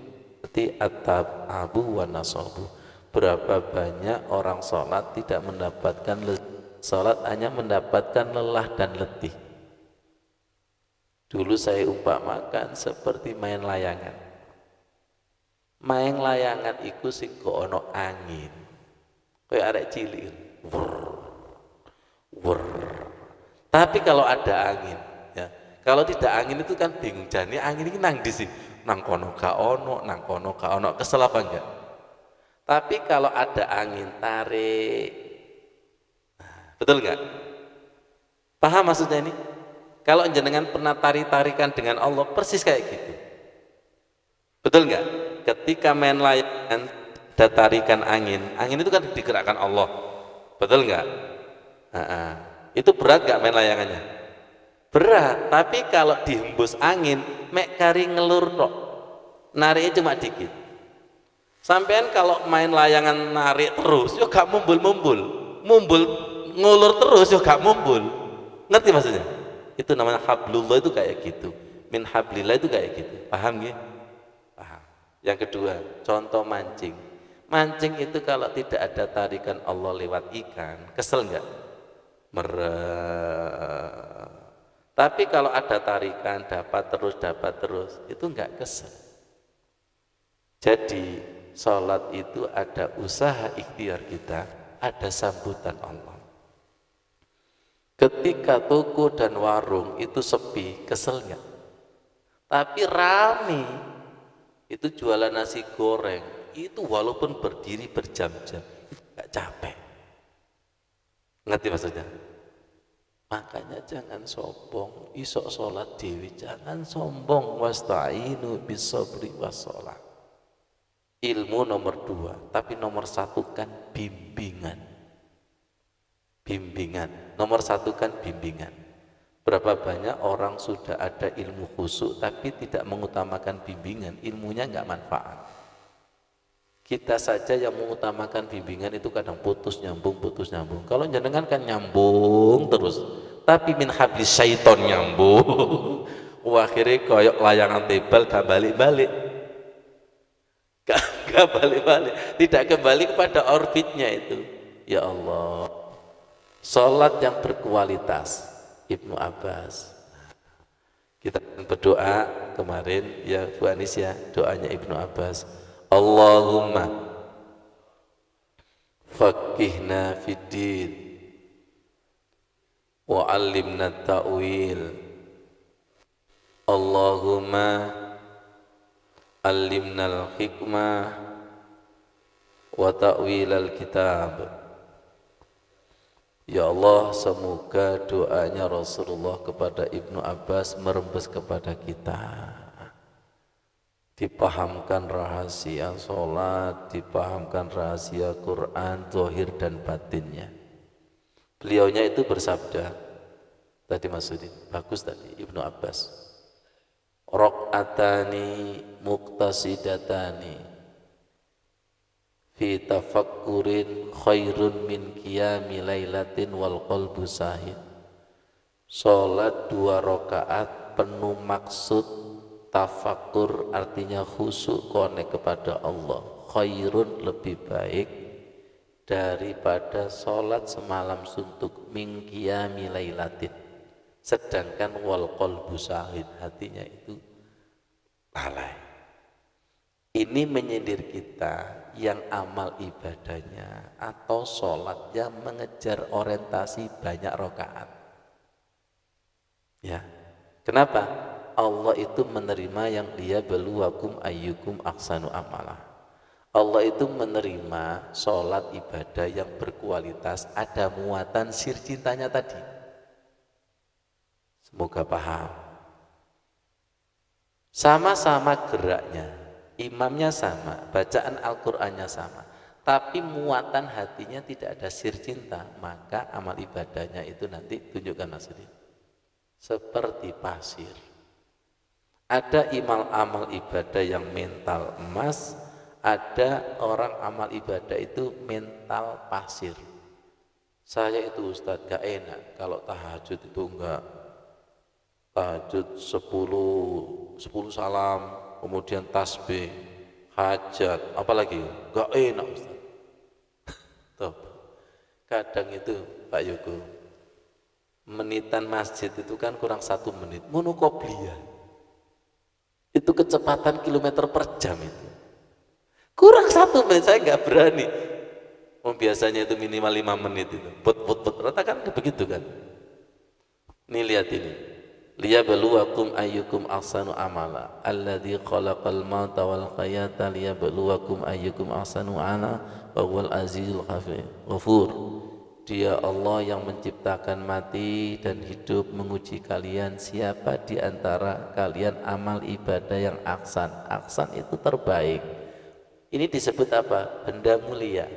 at-ta'abu wan nasobu. Berapa banyak orang sholat tidak mendapatkan sholat, hanya mendapatkan lelah dan letih. Dulu saya umpamakan seperti main layangan. Main layangan iku sing kok ono angin, kayak arek cilik. Tapi kalau ada angin, ya, kalau tidak angin itu kan bingung, jane angin ini nang di sini, nang kono gak ono, nang kono gak ono, kesel apa enggak? Tapi kalau ada angin tarik, betul enggak? Paham maksudnya ini? Kalau jenengan pernah tarikan dengan Allah, persis kayak gitu, betul enggak? Ketika main layangan ada tarikan angin itu kan digerakkan Allah, betul enggak? Itu berat gak main layangannya? Berat, tapi kalau dihembus angin mek kari ngelur tok, nariknya cuma dikit. Sampean kalau main layangan narik terus yo gak mumbul ngulur terus yo gak mumbul. Ngerti maksudnya? Itu namanya hablullah, itu kayak gitu. Min hablillah itu kayak gitu. Paham ya? Paham. Yang kedua, contoh mancing. Mancing itu kalau tidak ada tarikan Allah lewat ikan, kesel enggak? Tapi kalau ada tarikan, dapat terus, itu enggak kesel. Jadi sholat itu ada usaha ikhtiar kita, ada sambutan Allah. Ketika toko dan warung itu sepi, kesel enggak? Tapi rame, itu jualan nasi goreng, itu walaupun berdiri berjam-jam, itu enggak capek. Ngerti maksudnya? Makanya jangan sombong, isok sholat dewi, jangan sombong. Wasta'inu bisabri wassalah. Ilmu nomor 2, tapi nomor 1 kan bimbingan. Nomor 1 kan bimbingan. Berapa banyak orang sudah ada ilmu khusyuk tapi tidak mengutamakan bimbingan, ilmunya nggak manfaat. Kita saja yang mengutamakan bimbingan itu kadang putus nyambung. Kalau jenengan kan nyambung terus, tapi min hablis syaiton nyambung. Akhirnya koyok layangan tebal gak balik-balik, tidak kembali kepada orbitnya itu. Ya Allah, Sholat yang berkualitas. Ibnu Abbas. Kita berdoa kemarin ya Bu Anis ya, doanya Ibnu Abbas. Allahumma faqihna fiddin wa 'allimna ta'wil. Allahumma 'allimnal hikmah wa ta'wilal kitab. Ya Allah, semoga doanya Rasulullah kepada Ibnu Abbas merembes kepada kita. Dipahamkan rahasia sholat, dipahamkan rahasia Quran, zahir dan batinnya. Beliaunya itu bersabda, tadi Mas Udin, bagus tadi Ibnu Abbas. Rok'atani muqtasidatani fi tafakkurin khairun min qiyami lailatin wal qalbu sahid. Salat 2 rakaat penuh maksud tafakkur, artinya khusyuk konek kepada Allah, khairun lebih baik daripada salat semalam suntuk min qiyami lailatin. Sedangkan wal qalbu sahid, hatinya itu lalai. Ini menyindir kita yang amal ibadahnya atau sholatnya mengejar orientasi banyak rakaat. Ya, kenapa? Allah itu menerima yang dia beluwakum ayyukum ahsanu amalah. Allah itu menerima sholat ibadah yang berkualitas, ada muatan sir cintanya tadi. Semoga paham. Sama-sama geraknya, imamnya sama, bacaan Al-Qur'annya sama, tapi muatan hatinya tidak ada sir cinta, maka amal ibadahnya itu nanti tunjukkan maksudnya seperti pasir. Ada amal ibadah yang mental emas, ada orang amal ibadah itu mental pasir. Saya itu Ustadz gak enak kalau tahajud itu enggak tahajud 10 salam, kemudian tasbih, hajat, apalagi gak enak Ustaz. Tuh, kadang itu Pak Yoko, menitan masjid itu kan kurang 1 menit, monokobliya itu kecepatan kilometer per jam itu kurang 1 menit, saya nggak berani. Biasanya itu minimal 5 menit itu, put rata kan begitu kan. Nih lihat ini, liyabluwakum ayyukum ahsanu amala alladzi khalaqal mauta wal hayata liyabluwakum ayyukum ahsanu amala wa huwal azizul ghafur. Dia Allah yang menciptakan mati dan hidup, menguji kalian siapa di antara kalian amal ibadah yang ahsan. Ahsan itu terbaik. Ini disebut apa? Benda mulia,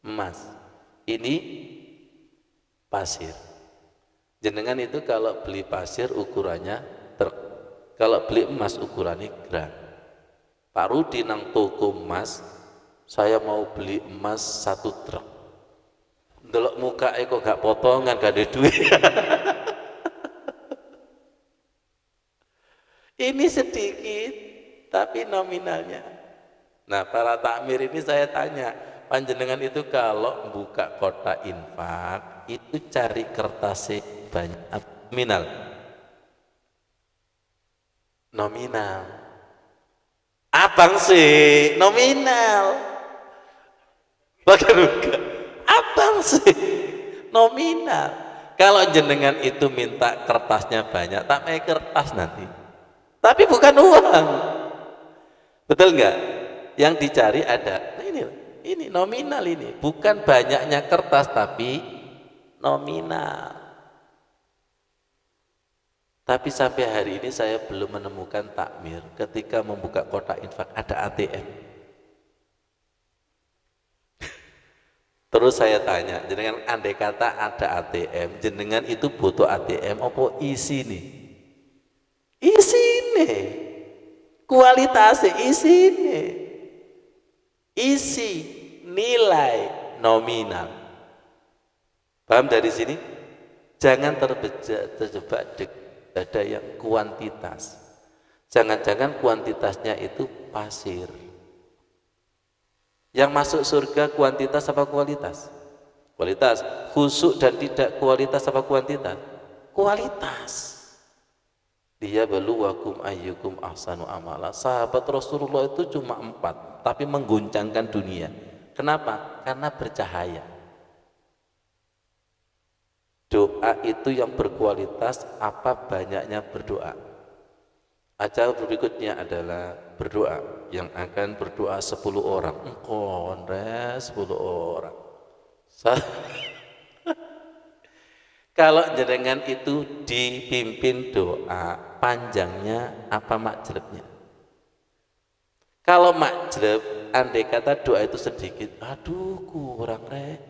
emas. Ini pasir. Jenengan itu kalau beli pasir ukurannya truk, kalau beli emas ukurannya gram. Pak Rudi nang toko emas, saya mau beli emas 1 truk. Delok muka kok gak potongan, gak ada duit. Ini sedikit, tapi nominalnya. Nah, para takmir ini saya tanya, panjenengan itu kalau buka kotak infak, itu cari kertasnya banyak nominal. Nominal. Abang sih nominal. Bagaimana? Abang sih nominal. Kalau jenengan itu minta kertasnya banyak, tak pakai kertas nanti. Tapi bukan uang. Betul enggak? Yang dicari ada ini nominal, ini bukan banyaknya kertas tapi nominal. Tapi sampai hari ini saya belum menemukan takmir ketika membuka kotak infak ada ATM. Terus saya tanya, jenengan andai kata ada ATM, jenengan itu butuh ATM apa isi nih? Isi nih, kualitasnya isi nih, isi nilai nominal. Paham dari sini? Jangan terjebak ada yang kuantitas. Jangan-jangan kuantitasnya itu pasir. Yang masuk surga kuantitas apa kualitas? Kualitas. Khusyuk dan tidak kualitas apa kuantitas? Kualitas. Dia beluwakum ayyukum ahsanu amala. Sahabat Rasulullah itu cuma 4, tapi mengguncangkan dunia. Kenapa? Karena bercahaya. Doa itu yang berkualitas apa banyaknya berdoa. Acara berikutnya adalah berdoa. Yang akan berdoa 10 orang. Kondres 10 orang. Kalau jenengan itu dipimpin doa, panjangnya apa majlebnya? Kalau majleb, andai kata doa itu sedikit, aduh kurang rek.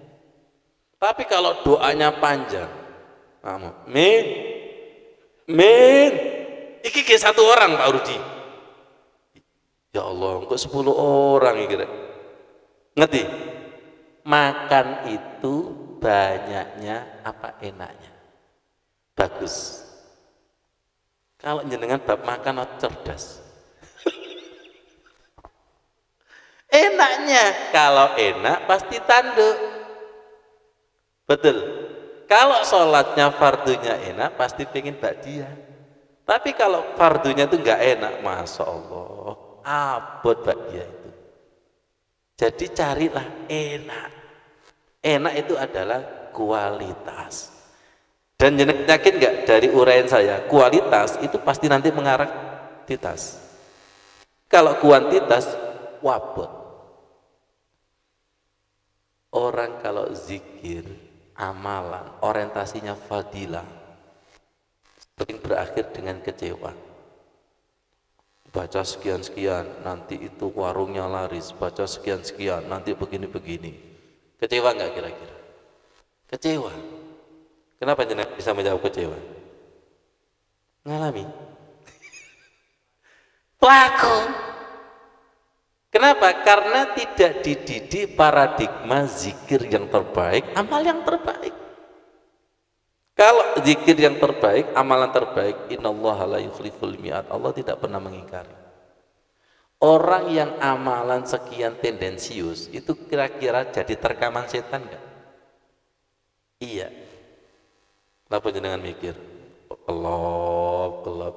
Tapi kalau doanya panjang, min, iki ke 1 orang Pak Rudi. Ya Allah, kok 10 orang ini kira. Ngerti? Makan itu banyaknya apa enaknya? Bagus. Kalau jenengan bab makan cerdas. Enaknya, kalau enak pasti tanduk. Betul. Kalau sholatnya fardunya enak pasti pengen bakdia. Tapi kalau fardunya itu enggak enak, masya Allah, abot bakdia itu. Jadi carilah enak. Enak itu adalah kualitas. Dan jenengan yakin enggak dari uraian saya, kualitas itu pasti nanti mengarah kuantitas. Kalau kuantitas wabot. Orang kalau zikir, amalan, orientasinya fadilah, sering berakhir dengan kecewa. Baca sekian-sekian, nanti itu warungnya laris. Baca sekian-sekian, nanti begini-begini. Kecewa nggak kira-kira? Kecewa. Kenapa jenengan bisa menjawab kecewa? Ngalami. Pelaku. Kenapa? Karena tidak dididik paradigma zikir yang terbaik, amal yang terbaik. Kalau zikir yang terbaik, amalan terbaik, innallaha la yukhliful mi'ad. Allah tidak pernah mengingkari. Orang yang amalan sekian tendensius, itu kira-kira jadi terkaman setan enggak? Iya. Kenapa jenengan mikir? Gelap.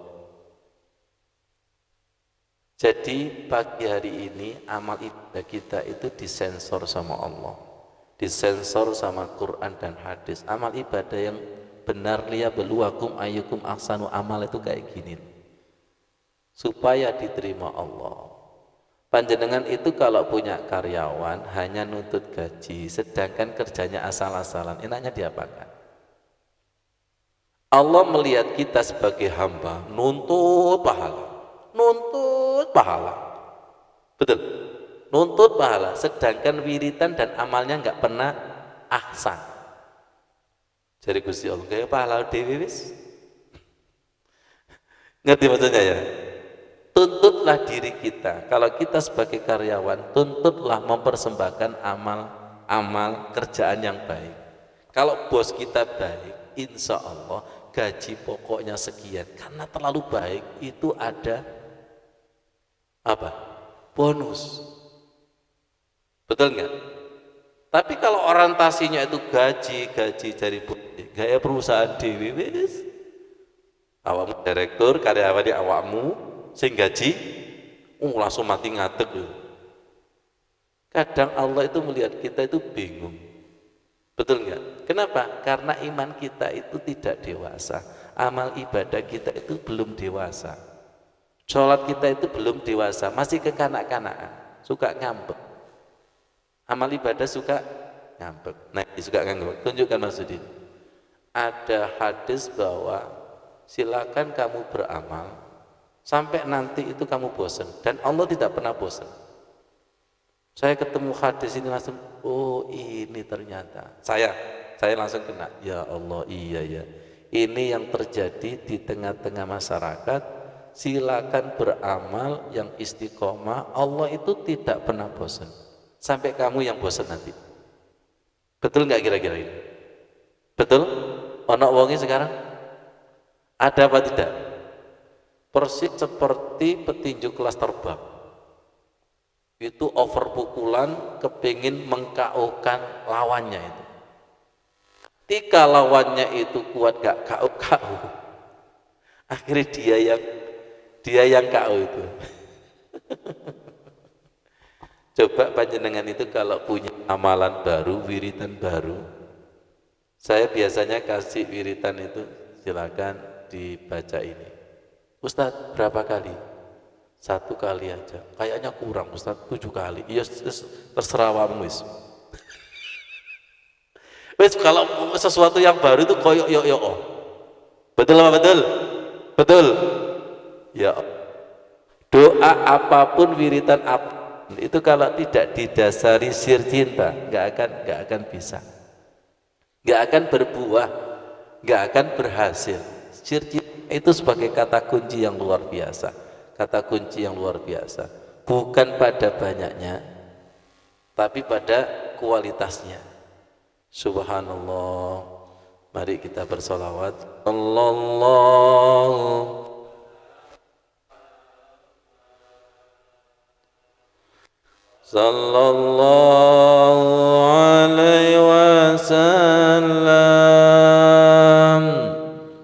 Jadi pagi hari ini amal ibadah kita itu disensor sama Allah, disensor sama Quran dan hadis. Amal ibadah yang benar liyabluwakum ayyukum ahsanu amal itu kayak gini, supaya diterima Allah. Panjenengan itu kalau punya karyawan hanya nuntut gaji, sedangkan kerjanya asal-asalan, enaknya diapakan? Allah melihat kita sebagai hamba, nuntut pahala. Betul, nuntut pahala, sedangkan wiritan dan amalnya nggak pernah ahsan. Jadi Gusti Allah kayak pahala dewi wis. Ngerti maksudnya ya? Tuntutlah diri kita. Kalau kita sebagai karyawan, tuntutlah mempersembahkan amal kerjaan yang baik. Kalau bos kita baik, insya Allah gaji pokoknya sekian. Karena terlalu baik itu ada apa? Bonus. Betul nggak? Tapi kalau orientasinya itu gaji dari gaya perusahaan dewi wis. Awakmu direktur, karyawan di awakmu sing gaji langsung mati ngadeg. Kadang Allah itu melihat kita itu bingung. Betul nggak? Kenapa? Karena iman kita itu tidak dewasa. Amal ibadah kita itu belum dewasa. Sholat kita itu belum dewasa, masih kekanak-kanakan, suka ngambek. Amal ibadah suka ngambek. Nah, suka ngambek. Tunjukkan maksudnya. Ada hadis bahwa silakan kamu beramal sampai nanti itu kamu bosan, dan Allah tidak pernah bosan. Saya ketemu hadis ini langsung, oh ini ternyata saya langsung kena. Ya Allah, iya ya. Ini yang terjadi di tengah-tengah masyarakat. Silakan beramal yang istiqomah, Allah itu tidak pernah bosan sampai kamu yang bosan nanti. Betul nggak kira-kira ini? Betul? Ono wongi sekarang ada apa tidak? Persis seperti petinju kelas terbang, itu over pukulan kepingin mengKO-kan lawannya itu. Ketika lawannya itu kuat gak KO, akhirnya dia yang KO itu. Coba panjenengan itu kalau punya amalan baru, wiritan baru, saya biasanya kasih wiritan itu, silakan dibaca ini. Ustadz berapa kali? 1 kali aja. Kayaknya kurang Ustadz, 7 kali. Iya, terserah kamu wis. Wis kalau sesuatu yang baru itu koyok yo. Betul apa betul? Betul. Ya. Doa apapun, wiritan apapun itu kalau tidak didasari sir cinta, nggak akan bisa. Nggak akan berbuah, nggak akan berhasil. Sir cinta itu sebagai kata kunci yang luar biasa. Kata kunci yang luar biasa. Bukan pada banyaknya, tapi pada kualitasnya. Subhanallah. Mari kita bersolawat. Sallallahu alaihi wasallam.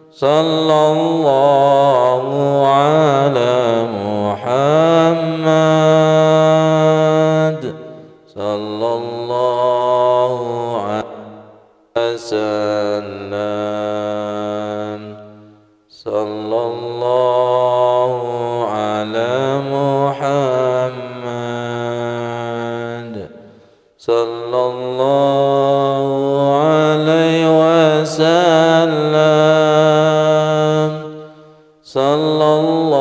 Sallallahu ala Muhammad. Sallallahu wasallam. Sallallahu ala Muhammad. Sallallahu alaihi wasallam. Sallallahu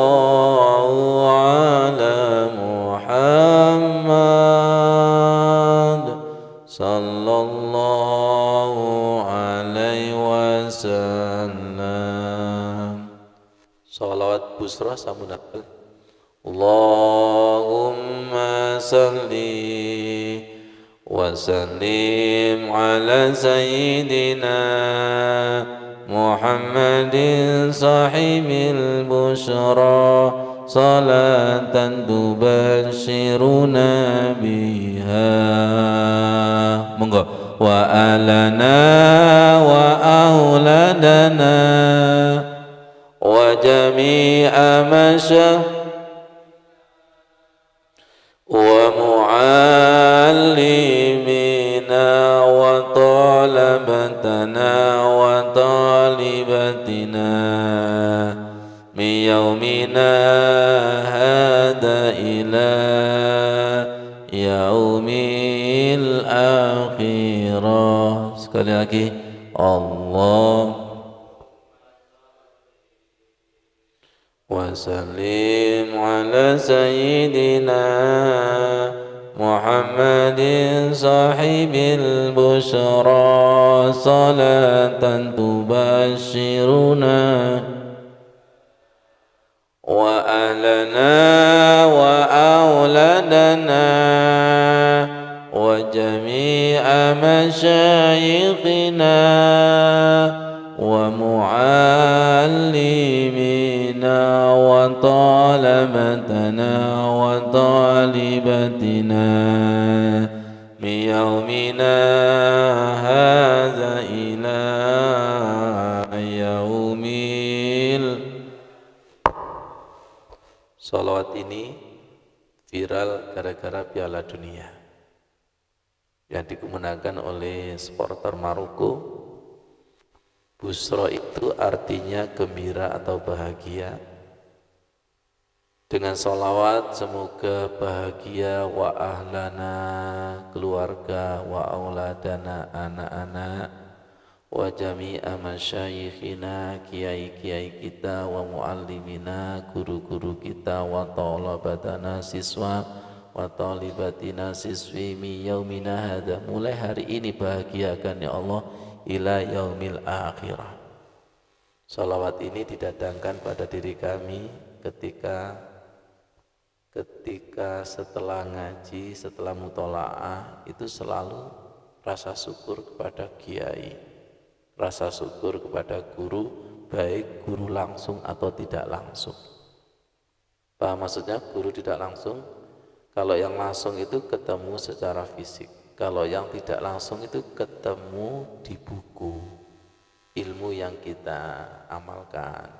ala Muhammad. Sallallahu alaihi wasallam. Sholawat busra samunakal. Allahumma salli wa sallim ala sayyidina Muhammadin sahibil bushra salatan tubashiruna biha. Monggo. Wa alana wa auladana wa jami'a masyah wa muallimina wa talabatana wa talibatina min yaumina hada ila yaumil akhirah. Sekali lagi, Allah wa sallim ala sayyidina Muhammadin sahibil bushra salatan tubashiruna wa ahlana wa auladana wa jami'a masyayikhina wa muallimina wa talabatana wa talibatina min yaumina hadza ila yaumil. Salawat ini viral gara-gara Piala Dunia yang dikemenangkan oleh supporter Maroko. Busro itu artinya gembira atau bahagia. Dengan sholawat semoga bahagia wa ahlana keluarga wa auladana anak-anak wa jami'a masyayikhina kiai-kiai kita wa muallimina guru-guru kita wa talabatana siswa wa talibatina siswi mi yaumina hadha. Mulai hari ini bahagiakan ya Allah ila yaumil akhirah. Salawat ini didatangkan pada diri kami ketika setelah ngaji, setelah mutolaah itu selalu rasa syukur kepada kiai, rasa syukur kepada guru, baik guru langsung atau tidak langsung. Paham maksudnya guru tidak langsung? Kalau yang langsung itu ketemu secara fisik, kalau yang tidak langsung itu ketemu di buku. ilmu yang kita amalkan.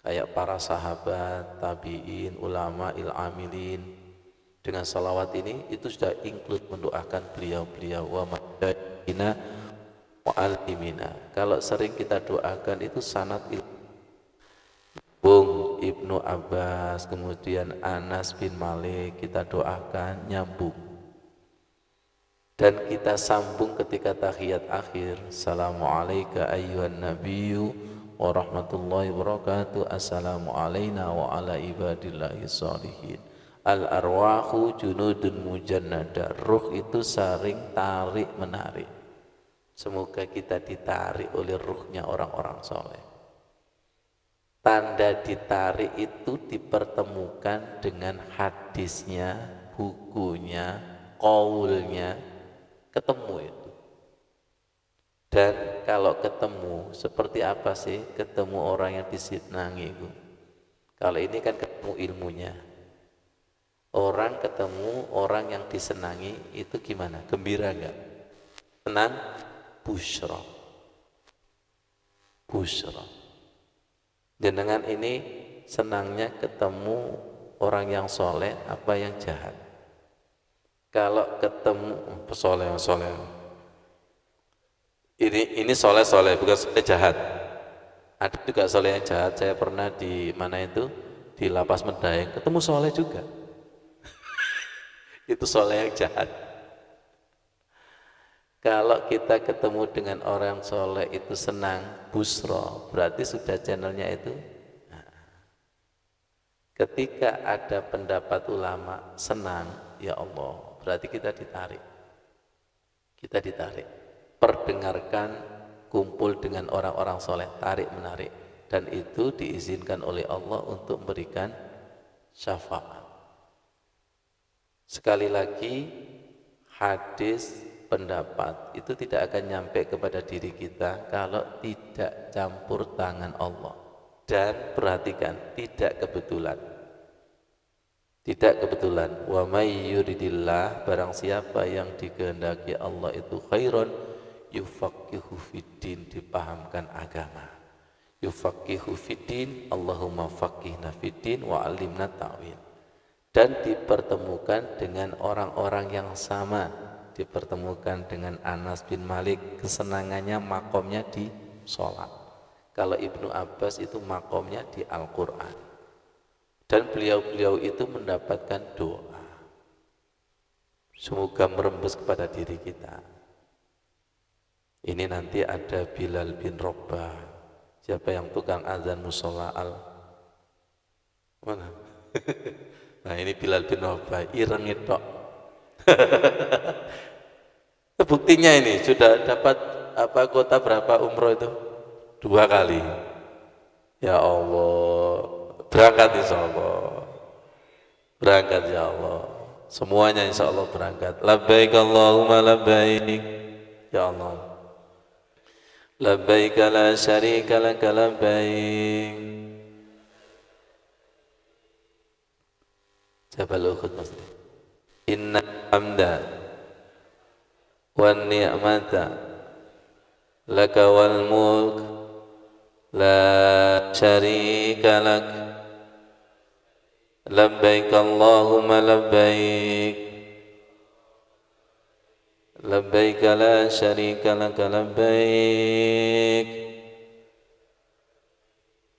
Kayak para sahabat, tabi'in, ulama, amilin. Dengan salawat ini itu sudah include mendoakan beliau-beliau wa masyayina wa alimina. Kalau sering kita doakan itu sanad ilmu. Bung Ibnu Abbas, kemudian Anas bin Malik, kita doakan nyambung. Dan kita sambung ketika tahiyat akhir. Assalamualaikum ayyuhan nabiyyu wa rahmatullahi wabarakatuh. Assalamu alayna wa ala ibadillahi sholihin. Al arwahu junudun mujannada. Ruh itu saring tarik menarik. Semoga kita ditarik oleh ruhnya orang-orang soleh. Tanda ditarik itu dipertemukan dengan hadisnya, bukunya, qaulnya, ketemu itu. Dan kalau ketemu, seperti apa sih ketemu orang yang disenangi itu? Kalau ini kan ketemu ilmunya. Orang ketemu orang yang disenangi itu gimana? Gembira enggak? Senang? Busyra. Busyra. Dan dengan ini senangnya ketemu orang yang soleh apa yang jahat. Kalau ketemu soleh, ini soleh bukan soleh jahat. Ada juga soleh yang jahat. Saya pernah di mana itu di Lapas Medaeng ketemu soleh juga. Itu soleh yang jahat. Kalau kita ketemu dengan orang soleh itu senang, busro, berarti sudah channelnya itu. Ketika ada pendapat ulama senang, ya Allah, berarti kita ditarik. Kita ditarik. Perdengarkan, kumpul dengan orang-orang soleh, tarik menarik. Dan itu diizinkan oleh Allah untuk memberikan syafaat. Sekali lagi, hadis, pendapat itu tidak akan nyampe kepada diri kita kalau tidak campur tangan Allah. Dan perhatikan, tidak kebetulan. Tidak kebetulan. Wa may yuridillah, barang siapa yang dikehendaki Allah itu khairon yufaqihu fiddin, dipahamkan agama. Yufaqihu fiddin, Allahumma faqihna fiddin wa alimna ta'wil. Dan dipertemukan dengan orang-orang yang sama, dipertemukan dengan Anas bin Malik, kesenangannya makomnya di sholat. Kalau Ibnu Abbas itu makomnya di Al-Quran. Dan beliau-beliau itu mendapatkan doa. Semoga merembes kepada diri kita. Ini nanti ada Bilal bin Rabah. Siapa yang tukang azan musola mana? Nah ini Bilal bin Rabah, ireng itu. Buktinya ini sudah dapat apa kota berapa umroh itu? 2 kali. Ya Allah. Berangkat insya Allah. Berangkat ya Allah. Semuanya insya Allah berangkat. Labbaik Allahumma labbaik. Ya Allah. Labbaik la syarika laka labbaik. Jabal Uhud maksudnya. Inna hamda wa ni'mata laka wal mulk la syarika laka. Labbaik Allahumma labbaik. Labbaik la syarika laka labbaik.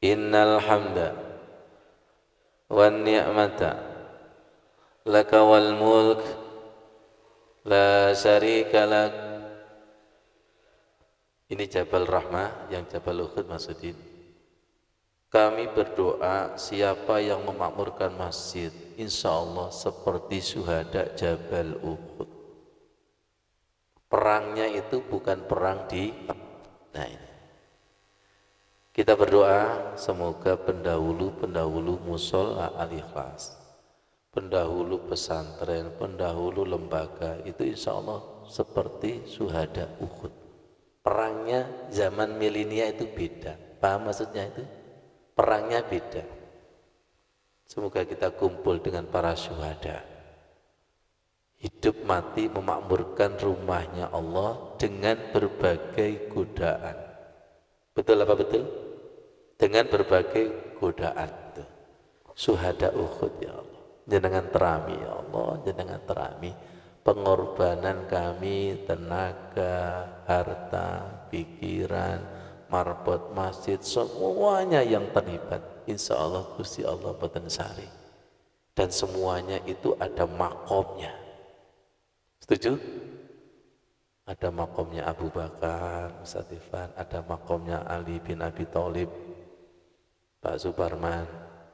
Innal hamda wan ni'mata laka wal mulk la syarika lak. Ini Jabal Rahmah, yang Jabal Uhud maksudin. Kami berdoa siapa yang memakmurkan masjid, insya Allah seperti syuhada Jabal Uhud. Perangnya itu bukan perang di. Nah ini. Kita berdoa semoga pendahulu musola Al-Ikhlas, pendahulu pesantren, pendahulu lembaga itu insya Allah seperti syuhada Uhud. Perangnya zaman milenia itu beda. Paham maksudnya itu? Perangnya beda. Semoga kita kumpul dengan para syuhada. Hidup mati memakmurkan rumahnya Allah dengan berbagai godaan. Betul apa betul? Dengan berbagai godaan itu. Syuhada Uhud ya Allah. Jenengan terami ya Allah, jenengan terami pengorbanan kami, tenaga, harta, pikiran, marbot masjid, semuanya yang terlibat. Insya Allah Gusti Allah boten sari. Dan semuanya itu ada makomnya. Setuju? Ada makomnya Abu Bakar, Ustaz Irfan, ada makomnya Ali bin Abi Thalib, Pak Suparman,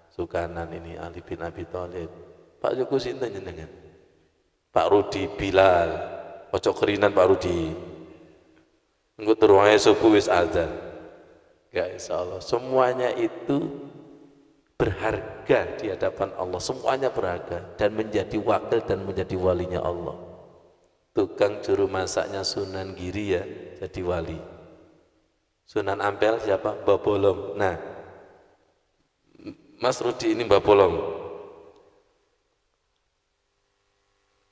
Sukanan ini Ali bin Abi Thalib, Pak Joko sinten jenengan, Pak Rudi Bilal, ojo kerinan Pak Rudi, engko terwae subuh wis azan. Ya insyaallah semuanya itu berharga di hadapan Allah, semuanya berharga dan menjadi wakil dan menjadi walinya Allah. Tukang juru masaknya Sunan Giri ya jadi wali. Sunan Ampel siapa? Mbah Bolong. Nah, Mas Rudi ini Mbah Bolong.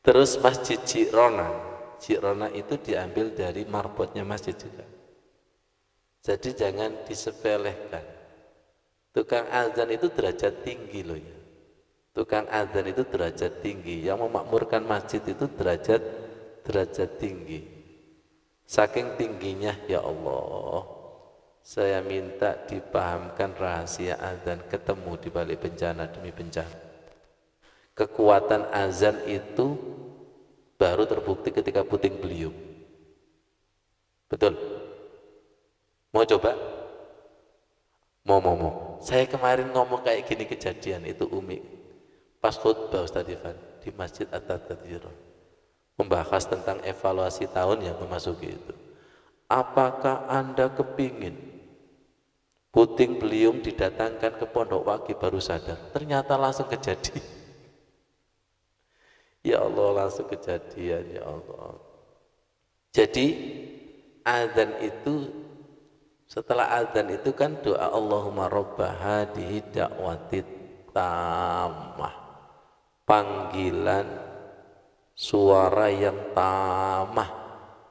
Terus Masjid Cirona. Cirona itu diambil dari marbotnya masjid juga. Jadi jangan disepelekan. Tukang azan itu derajat tinggi loh ya. Tukang azan itu derajat tinggi. Yang memakmurkan masjid itu derajat tinggi. Saking tingginya ya Allah, saya minta dipahamkan rahasia azan ketemu di balik bencana demi bencana. Kekuatan azan itu baru terbukti ketika puting beliung. Betul? Mau coba? Mau. Saya kemarin ngomong kayak gini kejadian itu Umi. Pas khutbah Ustaz Irfan di Masjid At-Tadhirah. Membahas tentang evaluasi tahun yang memasuki itu. Apakah Anda kepingin puting beliung didatangkan ke Pondok Waki baru sadar? Ternyata langsung kejadian. Ya Allah langsung kejadian ya Allah. Jadi azan itu setelah azan itu kan doa Allahumma robba hadihi da'watit tamah. Panggilan suara yang tamah,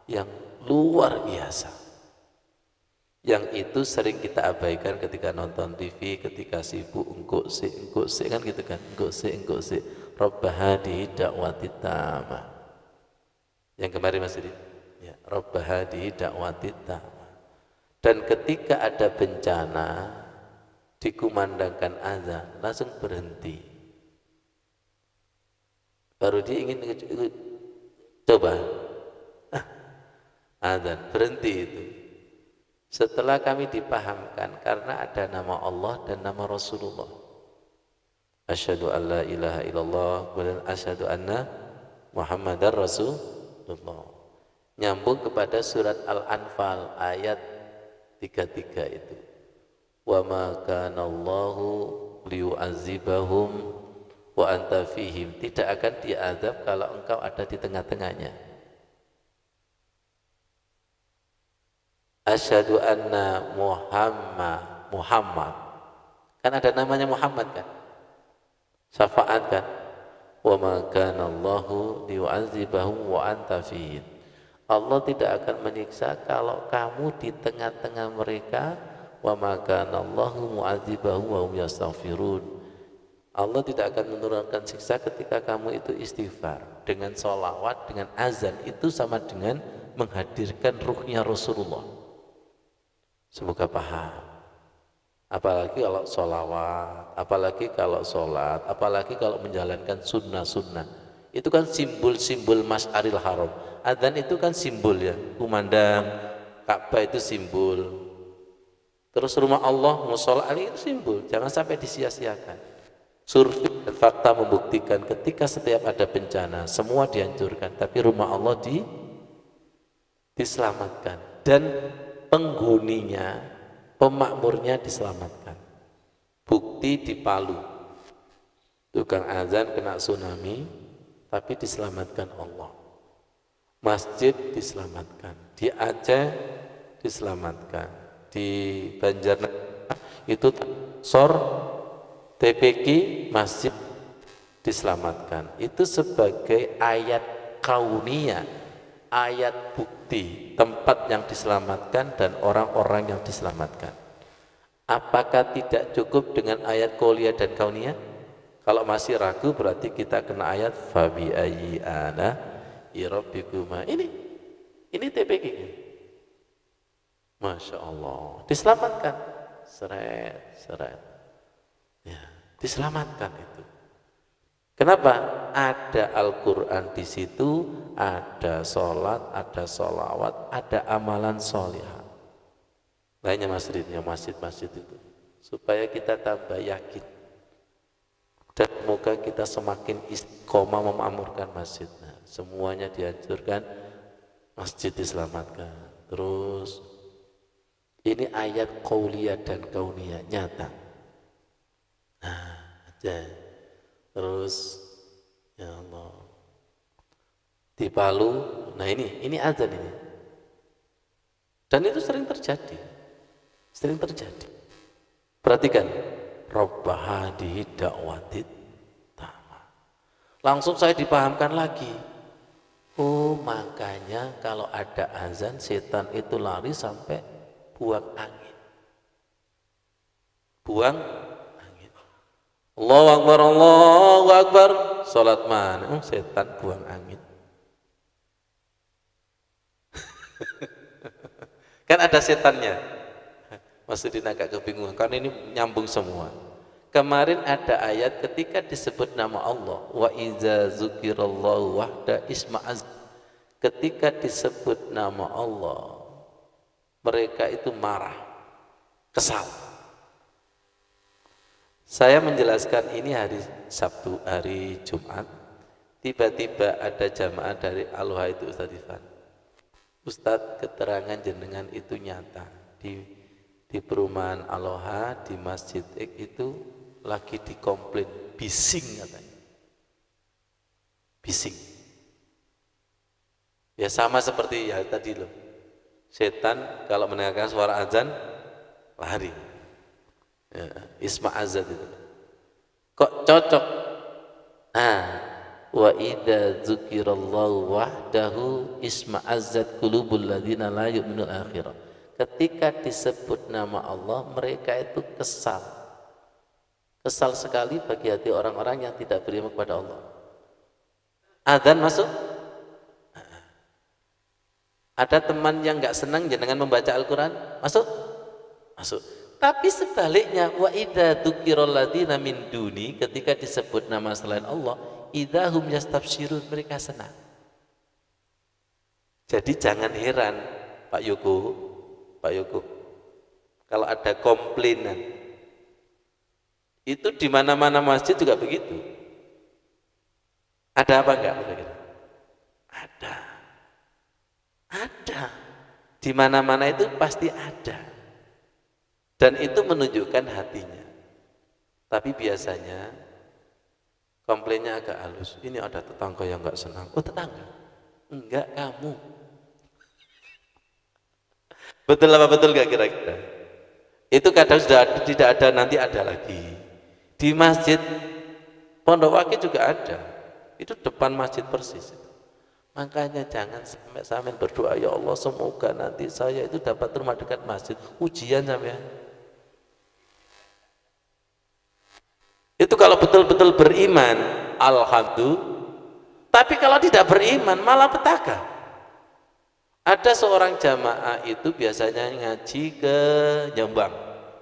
yang luar biasa, yang itu sering kita abaikan ketika nonton TV, ketika sibuk engkuk sih kan gitu kan, engkuk sih Rabbah hadihi da'wati tamah yang kemarin Mas Didi ya, Rabbah hadihi da'wati tamah. Dan ketika ada bencana dikumandangkan azan langsung berhenti. Baru dia ingin coba azan berhenti itu. Setelah kami dipahamkan karena ada nama Allah dan nama Rasulullah. Asyhadu an la ilaha illallah wa asyhadu anna Muhammadar Rasulullah. Nyambung kepada surat Al-Anfal ayat 33 itu. Wa ma kana Allahu liyu'adzibahum wa anta fihim, tidak akan diazab kalau engkau ada di tengah-tengahnya. Asyhadu anna Muhammad kan ada namanya Muhammad kan, syafaat kan. Wa ma kana Allahu liyu'adzibahum wa anta fihim, Allah tidak akan menyiksa kalau kamu di tengah-tengah mereka. Wa ma kana Allahu mu'adzibahum wa hum yastaghfirun, Allah tidak akan menurunkan siksa ketika kamu itu istighfar. Dengan sholawat, dengan azan itu sama dengan menghadirkan ruhnya Rasulullah. Semoga paham. Apalagi kalau sholawat, apalagi kalau sholat, apalagi kalau menjalankan sunnah-sunnah. Itu kan simbol-simbol Masy'aril Haram. Azan itu kan simbol ya, kumandang Ka'bah itu simbol. Terus rumah Allah, mushola Ali itu simbol. Jangan sampai disia-siakan. Survei dan fakta membuktikan ketika setiap ada bencana semua dihancurkan, tapi rumah Allah diselamatkan dan penghuninya, pemakmurnya diselamatkan. Bukti di Palu, tukang azan kena tsunami tapi diselamatkan Allah. Masjid diselamatkan, di Aceh diselamatkan, di Banjarnegara itu SOR TPQ masjid diselamatkan. Itu sebagai ayat kauniyah, ayat bukti, tempat yang diselamatkan dan orang-orang yang diselamatkan. Apakah tidak cukup dengan ayat qauliyah dan kauniyah? Kalau masih ragu berarti kita kena ayat fabi ayyi ana rabbikuma. Ini TPG. Masya Allah, diselamatkan. Seret. Ya, diselamatkan itu. Kenapa? Ada Al-Quran di situ, ada sholat, ada sholawat, ada amalan sholihah. Lainnya masjid itu. Supaya kita tambah yakin. Dan semoga kita semakin istiqomah memakmurkan masjid. Nah, semuanya dianjurkan, masjid diselamatkan. Terus, ini ayat qauliyah dan kauniyah, nyata. Nah, aja. Terus ya Allah di Palu, nah ini azan ini, dan itu sering terjadi. Perhatikan, Rabbah hadihi da'watit tamah. Langsung saya dipahamkan lagi. Oh, makanya kalau ada azan setan itu lari sampai buang angin. Allahu Akbar, sholat mana? Setan buang angin. Kan ada setannya. Maksudnya agak kebingungan, karena ini nyambung semua. Kemarin ada ayat ketika disebut nama Allah, wa iza zukirallahu wahda isma'az. Ketika disebut nama Allah, mereka itu marah, kesal. Saya menjelaskan ini hari Sabtu, hari Jumat, tiba-tiba ada jamaah dari Aloha itu Ustadz Ivan. Ustadz, keterangan jenengan itu nyata. Di perumahan Aloha, di Masjid X itu lagi dikomplain, bising katanya. Bising. Ya sama seperti ya tadi loh. Setan kalau mendengarkan suara azan, lari. Ya, isma'azat itu. Kok cocok? Wa idza dzukirallahu wahdahu isma'azzat qulubul ladzina la yu'minul akhirah. Ketika disebut nama Allah, mereka itu kesal. Kesal sekali bagi hati orang-orang yang tidak beriman kepada Allah. Adzan masuk? Ada teman yang enggak senang dengan membaca Al-Qur'an? Masuk? Masuk. Tapi sebaliknya, wa idza dzukiral ladzina min duni, ketika disebut nama selain Allah, idahum yastabsyirun, mereka senang. Jadi jangan heran Pak Yoko, kalau ada komplainan, itu di mana-mana masjid juga begitu. Ada apa enggak? Ada. Di mana-mana itu pasti ada. Dan itu menunjukkan hatinya. Tapi biasanya komplainnya agak halus. Ini ada tetangga yang enggak senang. Oh, tetangga? Enggak, kamu. Betul apa betul enggak kira-kira? Itu kadang sudah tidak ada, nanti ada lagi. Di masjid Pondok Waki juga ada. Itu depan masjid persis. Makanya jangan sampai berdoa, ya Allah semoga nanti saya itu dapat rumah dekat masjid. Ujian sampai. Itu kalau betul-betul beriman, alhamdulillah. Tapi kalau tidak beriman, malah petaka. Ada seorang jamaah itu biasanya ngaji ke Jombang.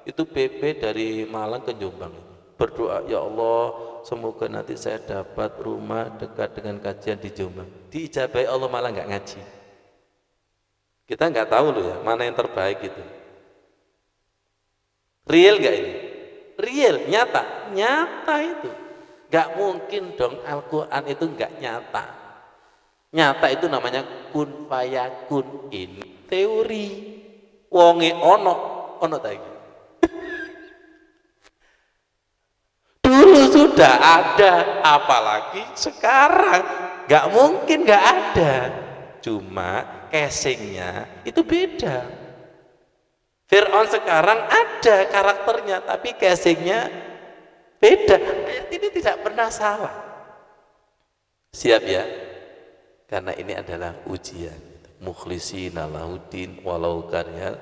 Itu PP dari Malang ke Jombang. Berdoa, ya Allah, semoga nanti saya dapat rumah dekat dengan kajian di Jombang. Diijabahi Allah, malah nggak ngaji. Kita nggak tahu loh ya, mana yang terbaik itu. Real nggak ini? Real, nyata itu. Nggak mungkin dong Al-Quran itu nggak nyata. Nyata itu namanya kun fayakun, ini teori. Wonge ono tadi. Dulu sudah ada, apalagi sekarang nggak mungkin nggak ada. Cuma casingnya itu beda. Fir'aun sekarang ada karakternya, tapi casingnya beda. Ini tidak pernah salah. Siap ya? Karena ini adalah ujian. Mukhlishina lahuddin walau karihal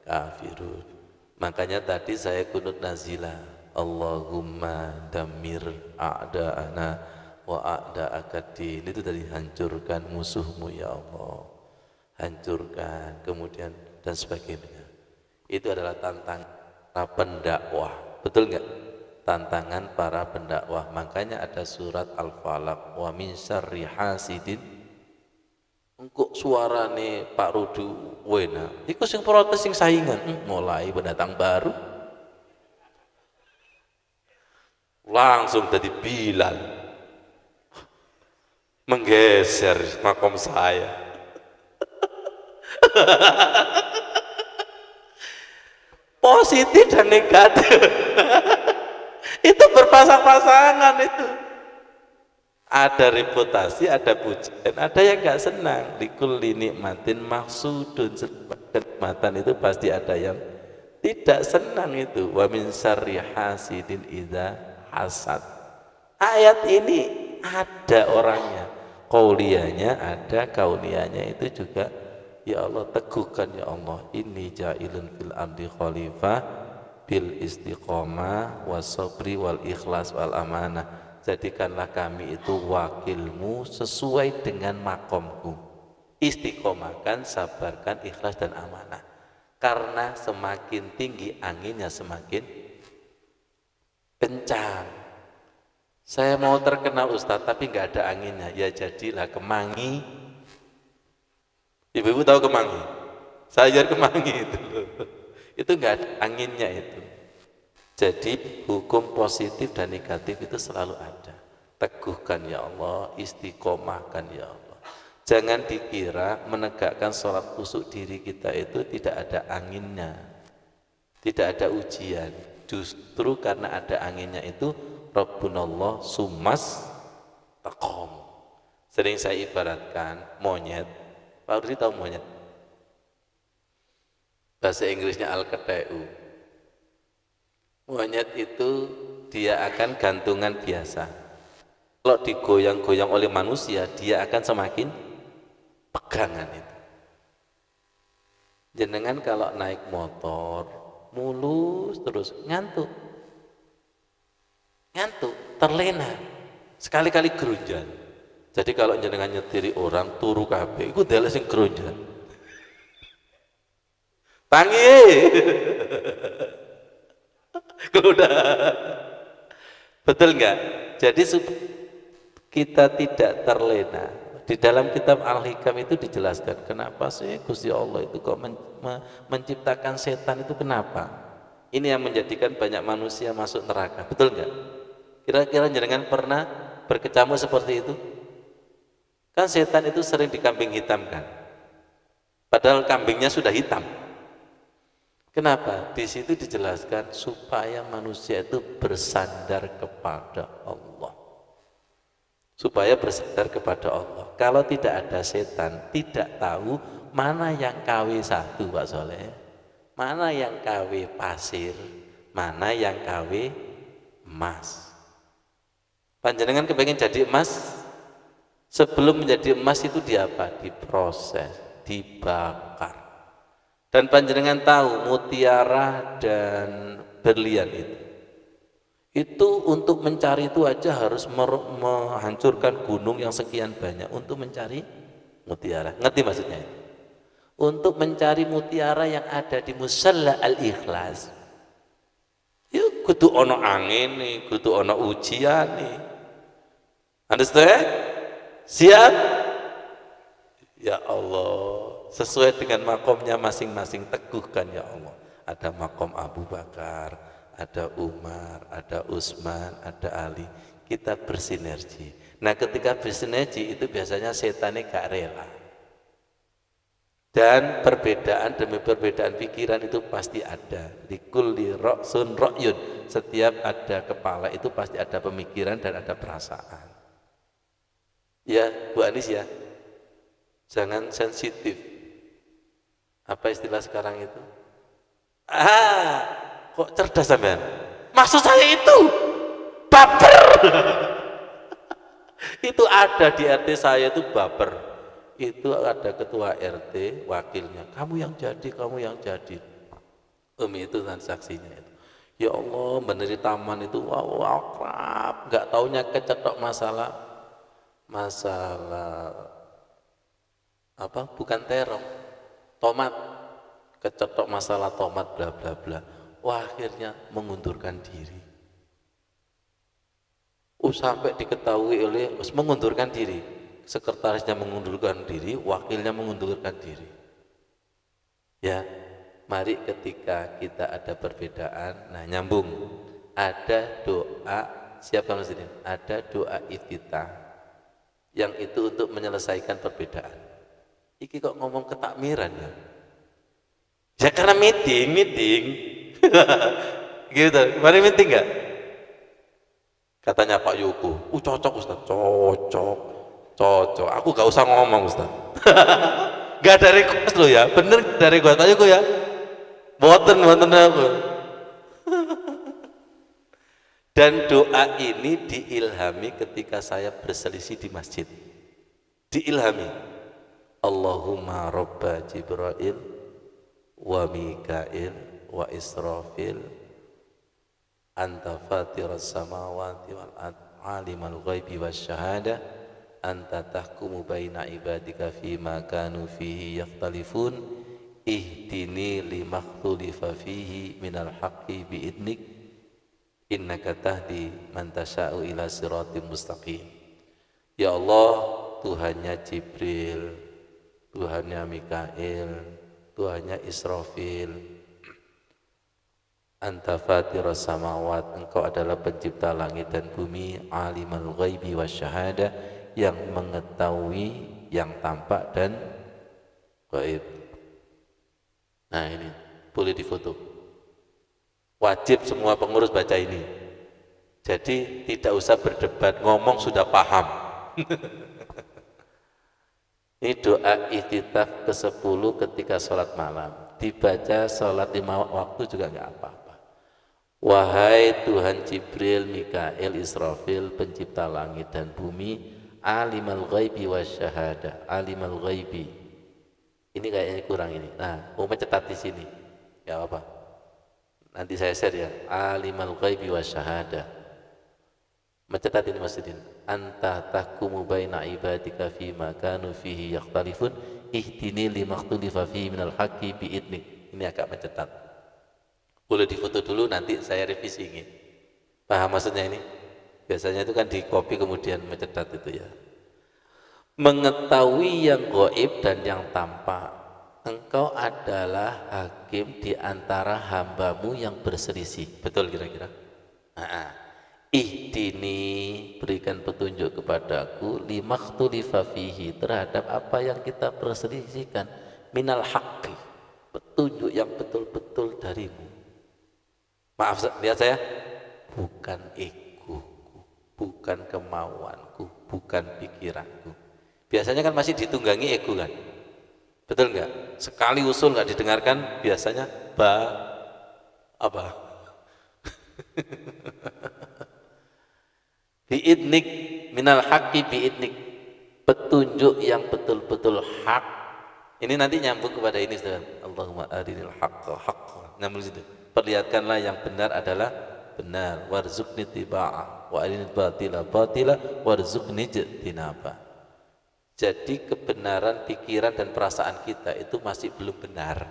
kafirun. Makanya tadi saya kunut nazilah. Allahumma damir a'da'ana wa a'da'akadin. Itu tadi, hancurkan musuhmu ya Allah. Hancurkan, kemudian dan sebagainya. Itu adalah tantangan para pendakwah. Betul enggak? Tantangan para pendakwah. Makanya ada surat Al-Falaq, wa min syarri hasidin. Engkau suarane Pak Rudu wena iku sing protes sing saingan, mulai pendatang baru langsung jadi Bilal, menggeser makom saya. Positif dan negatif itu berpasang-pasangan itu. Ada reputasi, ada pujian, ada yang nggak senang. Likulli nikmatin maksudun, kenikmatan itu pasti ada yang tidak senang itu. Wa min syarri hasidin idza hasad. Ayat ini ada orangnya, qauliyahnya ada, kauniyahnya itu juga. Ya Allah, teguhkan ya Allah, inni ja'ilun fil ardi khalifah bil istiqomah was sabri wal ikhlas wal amanah. Jadikanlah kami itu wakilmu sesuai dengan makomku. Istiqomahkan, sabarkan, ikhlas dan amanah. Karena semakin tinggi anginnya semakin kencang. Saya mau terkenal Ustadz tapi nggak ada anginnya, ya jadilah kemangi. Ibu-ibu tahu kemangi? Sayur kemangi itu. Itu nggak ada anginnya itu. Jadi hukum positif dan negatif itu selalu ada. Teguhkan ya Allah, istiqomahkan ya Allah. Jangan dikira menegakkan sholat khusyuk diri kita itu tidak ada anginnya, tidak ada ujian. Justru karena ada anginnya itu Rabbunallah sumas taqom. Sering saya ibaratkan monyet. Pak Rudi tahu monyet? Bahasa Inggrisnya al-qata'u. Monyet itu dia akan gantungan biasa. Kalau digoyang-goyang oleh manusia, dia akan semakin pegangan itu. Jenengan kalau naik motor mulus terus ngantuk, terlena, sekali-kali gerunjan. Jadi kalau jenengan nyetiri orang turu kabeh, iku delek sing gerunjan. Tangi. Kuda. Betul enggak? Jadi kita tidak terlena. Di dalam kitab Al-Hikam itu dijelaskan kenapa sih Gusti Allah itu kok menciptakan setan itu kenapa? Ini yang menjadikan banyak manusia masuk neraka. Betul enggak? Kira-kira jenengan pernah berkecamuk seperti itu? Kan setan itu sering dikambing hitamkan. Padahal kambingnya sudah hitam. Kenapa? Di situ dijelaskan supaya manusia itu bersandar kepada Allah. Supaya bersandar kepada Allah. Kalau tidak ada setan, tidak tahu mana yang KW1 Pak Soleh, mana yang KW pasir, mana yang KW emas. Panjenengan kepengen jadi emas? Sebelum menjadi emas itu diapa? Diproses, dibakar. Dan panjenengan tahu mutiara dan berlian itu untuk mencari itu aja harus menghancurkan gunung yang sekian banyak untuk mencari mutiara. Ngerti maksudnya? Untuk mencari mutiara yang ada di Musalla Al-Ikhlas, yuk kudu ono angin nih, kudu ono ujian nih. Understand? Siap? Ya Allah, sesuai dengan makomnya masing-masing, teguhkan ya Allah. Ada makom Abu Bakar, ada Umar, ada Utsman, ada Ali. Kita bersinergi. Nah ketika bersinergi itu biasanya setannya gak rela. Dan perbedaan demi perbedaan pikiran itu pasti ada. Likulli ra'sun ra'yun. Setiap ada kepala itu pasti ada pemikiran dan ada perasaan. Ya Bu Anis ya, jangan sensitif. Apa istilah sekarang itu? Kok cerdas sampean? Maksud saya itu baper. Itu ada di RT saya itu baper. Itu ada ketua RT, wakilnya, kamu yang jadi. Umi itu transaksinya itu. Ya Allah, bener di taman itu, wow, akrab, nggak taunya kecetok masalah apa? Bukan terong, tomat, kecetok masalah tomat, bla bla bla. Wah, akhirnya mengundurkan diri. Sampai diketahui mengundurkan diri. Sekretarisnya mengundurkan diri, wakilnya mengundurkan diri. Ya, mari ketika kita ada perbedaan, nah nyambung, ada doa, siapa maksudnya? Ada doa iftitah, yang itu untuk menyelesaikan perbedaan. Iki kok ngomong ketakmiran ya? Ya karena meeting. Gitu, kemarin meeting nggak? Katanya Pak Yuku, cocok Ustaz, cocok. Aku gak usah ngomong Ustaz. Gak ada request lo ya, bener dari request Pak Yuku ya. Boten aku. Dan doa ini diilhami ketika saya berselisih di masjid. Diilhami. Allahumma robba Jibril wa Mikail wa Israfil anta fatiras samawati wal ard alimul ghaibi wasyahada anta tahkumu baina ibadika fima kanu fihi yakhtalifun ihdini limakhtulifa fihi minal haqqi biidnik innaka tahdi man tasha'u ila siratim mustaqim. Ya Allah, Tuhannya Jibril, Tuhannya Mikail, Tuhannya Israfil, Anta fatiras samawat, engkau adalah pencipta langit dan bumi, alimul ghaibi wasyahada, yang mengetahui yang tampak dan gaib. Nah ini boleh difoto, wajib semua pengurus baca ini, jadi tidak usah berdebat, ngomong sudah paham. Ini doa iftitah ke-10 ketika sholat malam, dibaca sholat 5 waktu juga nggak apa-apa. Wahai Tuhan Jibril, Mikail, Israfil, pencipta langit dan bumi, alimul ghaibi wasyahada, alimul ghaibi. Ini kayaknya kurang ini. Nah, mau mencetat di sini. Ya apa? Nanti saya share ya. Alimul ghaibi wasyahada. Mencetat ini Mas Sidin. Anta tahkumu baina ibadika fima kanu fihi yakhtalifun ihdini limakhtulifa fihi minal haqqi biidnik. Ini agak mencetat. Boleh difoto dulu, nanti saya revisi ini. Paham maksudnya ini? Biasanya itu kan di copy kemudian mencetat itu ya. Mengetahui yang gaib dan yang tampak. Engkau adalah hakim di antara hambamu yang berselisih. Betul kira-kira? Ihdini, berikan petunjuk kepadaku, limakhtulifa fihi, terhadap apa yang kita perselisihkan, minal haqqi, petunjuk yang betul-betul darimu. Maaf, lihat saya, bukan egoku, bukan kemauanku, bukan pikiranku. Biasanya kan masih ditunggangi ego kan, betul nggak? Sekali usul nggak didengarkan, biasanya apa? Biidnik minal haqqi biidnik, petunjuk yang betul-betul hak. Ini nanti nyambung kepada ini, saudara. Allahumma arinil haqqa haqqa, nyambung situ. Perlihatkanlah yang benar adalah benar, warzuqni tiba'ah wa arinil batila batila warzuqni ijtinaba. Jadi kebenaran pikiran dan perasaan kita itu masih belum benar.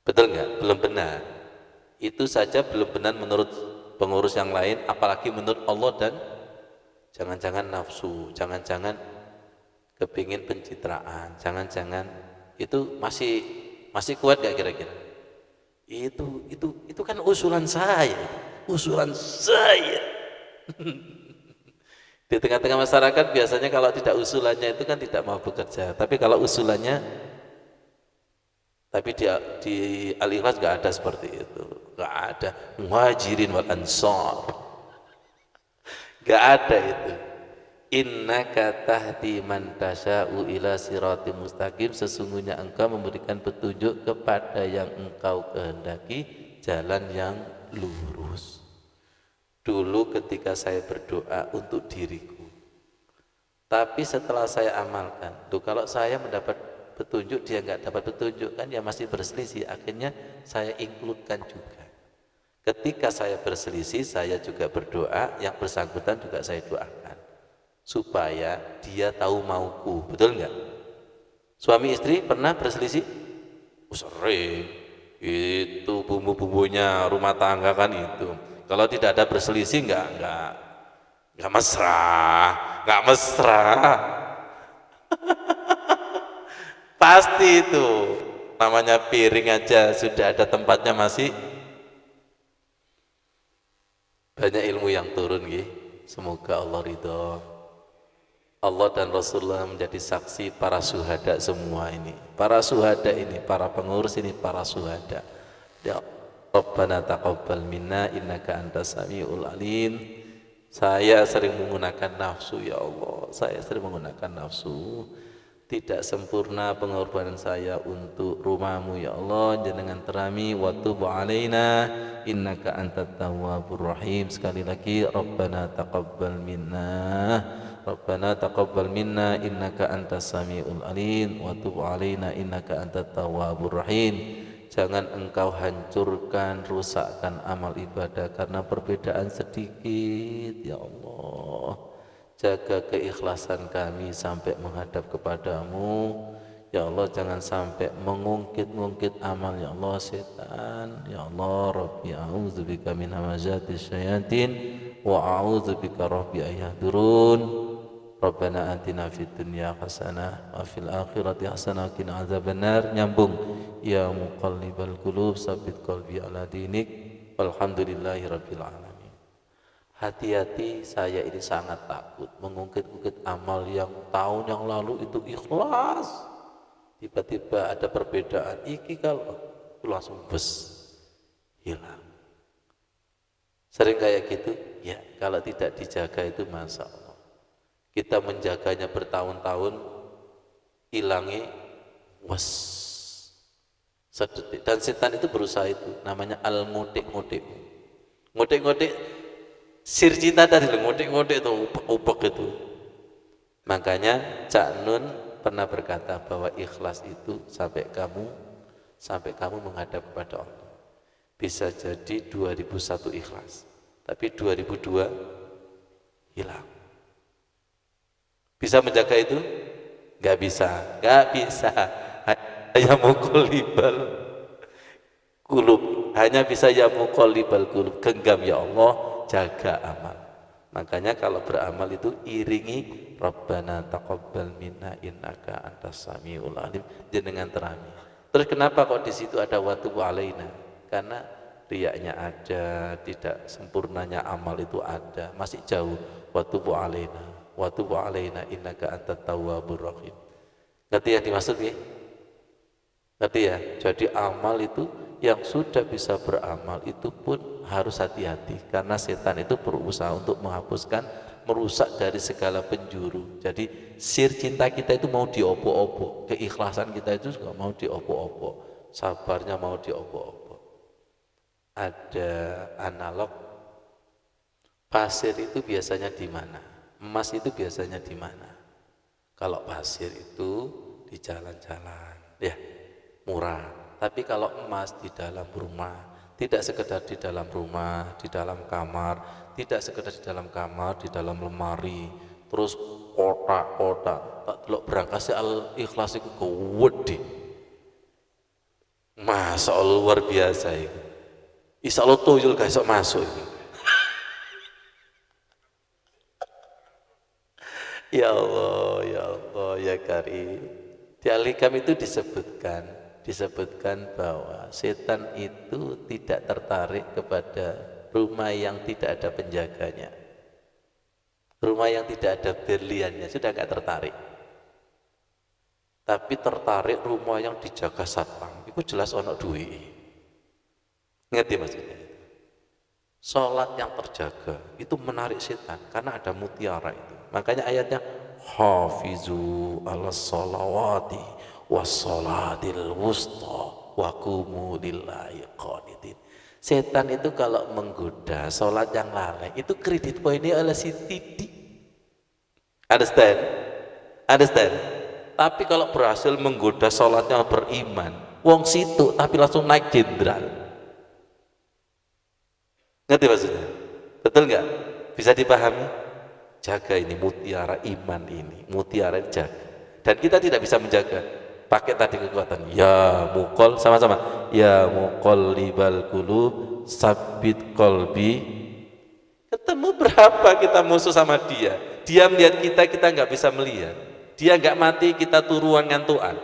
Betul nggak? Belum benar. Itu saja belum benar menurut pengurus yang lain, apalagi menurut Allah, dan jangan-jangan nafsu, jangan-jangan kepingin pencitraan, jangan-jangan itu masih kuat nggak kira-kira? Itu kan usulan saya. Di tengah-tengah masyarakat biasanya kalau tidak usulannya itu kan tidak mau bekerja, tapi kalau usulannya, tapi di Al-Ikhlas nggak ada seperti itu, nggak ada muhajirin wal ansar, nggak ada itu. Innaka tahdi man tasya'u ila siratim mustaqim, sesungguhnya engkau memberikan petunjuk kepada yang engkau kehendaki, jalan yang lurus. Dulu ketika saya berdoa untuk diriku, Tapi setelah saya amalkan, tuh kalau saya mendapat petunjuk dia nggak dapat petunjuk kan ya masih berselisih. Akhirnya saya include-kan juga. Ketika saya berselisih, saya juga berdoa, yang bersangkutan juga saya doakan supaya dia tahu mauku, betul nggak? Suami istri pernah berselisih? Sering. Itu bumbu-bumbunya rumah tangga kan itu. Kalau tidak ada berselisih nggak mesra, nggak mesra. Pasti itu. Namanya piring aja sudah ada tempatnya masih banyak ilmu yang turun gitu. Semoga Allah ridho. Allah dan Rasulullah menjadi saksi para syuhada semua ini. Para syuhada ini, para pengurus ini, para syuhada. Ya Rabbana taqabbal minna innaka antas samiul alim. Saya sering menggunakan nafsu ya Allah. Saya sering menggunakan nafsu. Tidak sempurna pengorbanan saya untuk rumahmu ya Allah, jenengan terami wa tub alaina innaka antat tawwabur rahim. Sekali lagi Rabbana taqabbal minna innaka antas samiul alim wa tub alaina innaka antat tawwabur rahim. Jangan engkau hancurkan, rusakkan amal ibadah karena perbedaan sedikit ya Allah. Jaga keikhlasan kami sampai menghadap kepadamu ya Allah, jangan sampai mengungkit-ungkit amal ya Allah setan ya Allah. Rabbi a'udzubika min hamazatis syayatin wa a'udzubika rabbi ayahdurun. Rabbana atina fid dunya hasanah wa fil akhirati hasanah wa qina adzabannar. Nyambung ya muqallibal qulub tsabbit qalbi ala dinik walhamdulillahi rabbil alamin. Hati-hati, saya ini sangat takut mengungkit-ungkit amal yang tahun yang lalu itu ikhlas. Tiba-tiba ada perbedaan, iki kalau itu langsung bes hilang. Sering kayak gitu? Ya, kalau tidak dijaga itu masya Allah. Kita menjaganya bertahun-tahun, hilangi was sedetik. Dan setan itu berusaha itu, namanya al-ngudik-ngudik. Ngudik-ngudik sir cinta tadi, ngotek-ngotek itu upek itu. Makanya Cak Nun pernah berkata bahwa ikhlas itu sampai kamu menghadap kepada Allah. Bisa jadi 2001 ikhlas, tapi 2002 hilang. Bisa menjaga itu? Gak bisa. Hanya muqallibal qulub, hanya bisa ya muqallibal qulub. Genggam ya Allah, jaga amal. Makanya kalau beramal itu iringi Rabbana taqabbal minna innaka antas samiul alim, jenengan terami. Terus kenapa kok di situ ada wa tub alaina? Karena riyaknya ada, tidak sempurnanya amal itu ada, masih jauh. Wa tub alaina innaka antat tawwabur rahim. Ngerti yang dimaksud ya? Ngerti ya? Jadi amal itu yang sudah bisa beramal itu pun harus hati-hati karena setan itu berusaha untuk menghapuskan, merusak dari segala penjuru. Jadi sir cinta kita itu mau diopo-opo, keikhlasan kita itu juga mau diopo-opo, sabarnya mau diopo-opo. Ada analog, pasir itu biasanya di mana? Emas itu biasanya di mana? Kalau pasir itu di jalan-jalan, ya murah. Tapi kalau emas di dalam rumah, tidak sekedar di dalam rumah, di dalam kamar, tidak sekedar di dalam kamar, di dalam lemari, terus kotak-kotak, tak delok berangkas al-ikhlas itu gede. Masya Allah luar biasa itu. Insya Allah tuyul gak iso masuk itu. Ya Allah, ya Allah, ya Karim. Di Al-Hikam itu disebutkan bahwa setan itu tidak tertarik kepada rumah yang tidak ada penjaganya, rumah yang tidak ada berliannya, sudah gak tertarik. Tapi tertarik rumah yang dijaga satpam, itu jelas ono duit. Ngerti maksudnya? Sholat yang terjaga itu menarik setan karena ada mutiara itu. Makanya ayatnya hafizu ala sholawati wassolatil wusta wa qumu lillahi qanitin. Setan itu kalau menggoda sholat yang lalai itu kredit poinnya oleh si titik. Understand? Understand? Tapi kalau berhasil menggoda sholatnya beriman, wong situ tapi langsung naik jenderal. Ngerti maksudnya? Betul nggak? Bisa dipahami? Jaga ini mutiara iman ini, mutiara jaga. Dan kita tidak bisa menjaga pakai tadi kekuatan. Ya mukol, sama-sama. Ya muqallibal qulub, sabbit qalbi. Ketemu berapa kita musuh sama dia? Dia melihat kita, kita nggak bisa melihat. Dia nggak mati, kita turuan ngantuan.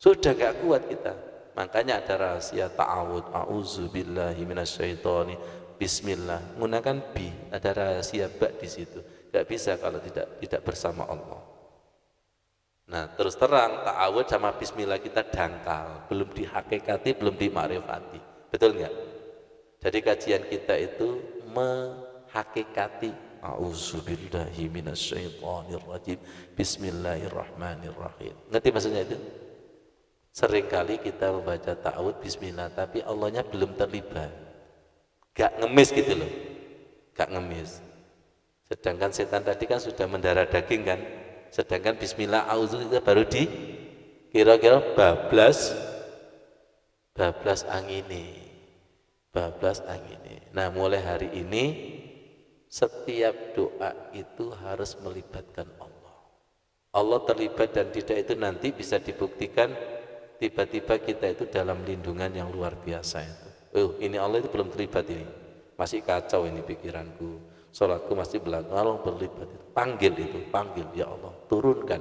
Sudah nggak kuat kita. Makanya ada rahasia ta'awud. A'udzubillahi minasyaitonir. Bismillah. Menggunakan bi. Ada rahasia ba di situ. Nggak bisa kalau tidak bersama Allah. Nah, terus terang ta'awud sama bismillah kita dangkal, belum dihakikati, belum dimakrifati. Betul nggak? Jadi kajian kita itu menghakikati a'udzubillahi minasyaitonirrajim. Bismillahirrahmanirrahim. Ngerti maksudnya itu? Seringkali kita membaca ta'awud bismillah tapi Allahnya belum terlibat. Gak ngemis gitu loh. Gak ngemis. Sedangkan setan tadi kan sudah mendarah daging kan. Sedangkan bismillah auzu kita baru di kira-kira bablas angini. Bablas angini. Nah, mulai hari ini setiap doa itu harus melibatkan Allah. Allah terlibat dan tidak itu nanti bisa dibuktikan tiba-tiba kita itu dalam lindungan yang luar biasa itu. Oh, ini Allah itu belum terlibat ini. Masih kacau ini pikiranku. Salatku masih belakang berlibat itu. Panggil ya Allah, turunkan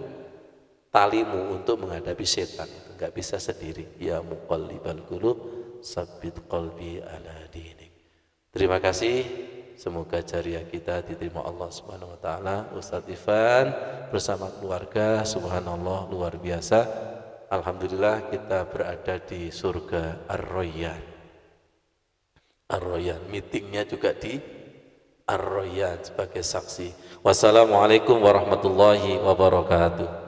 talimu untuk menghadapi setan itu. Enggak bisa sendiri. Ya muqallibal qulub, sabbit qalbi ala dinik. Terima kasih. Semoga jariah kita diterima Allah Subhanahu wa taala. Ustaz Ivan bersama keluarga, subhanallah luar biasa. Alhamdulillah kita berada di surga Ar-Rayyan. Ar-Rayyan, meetingnya juga di Ar-Rayyan sebagai saksi. Wassalamualaikum warahmatullahi wabarakatuh.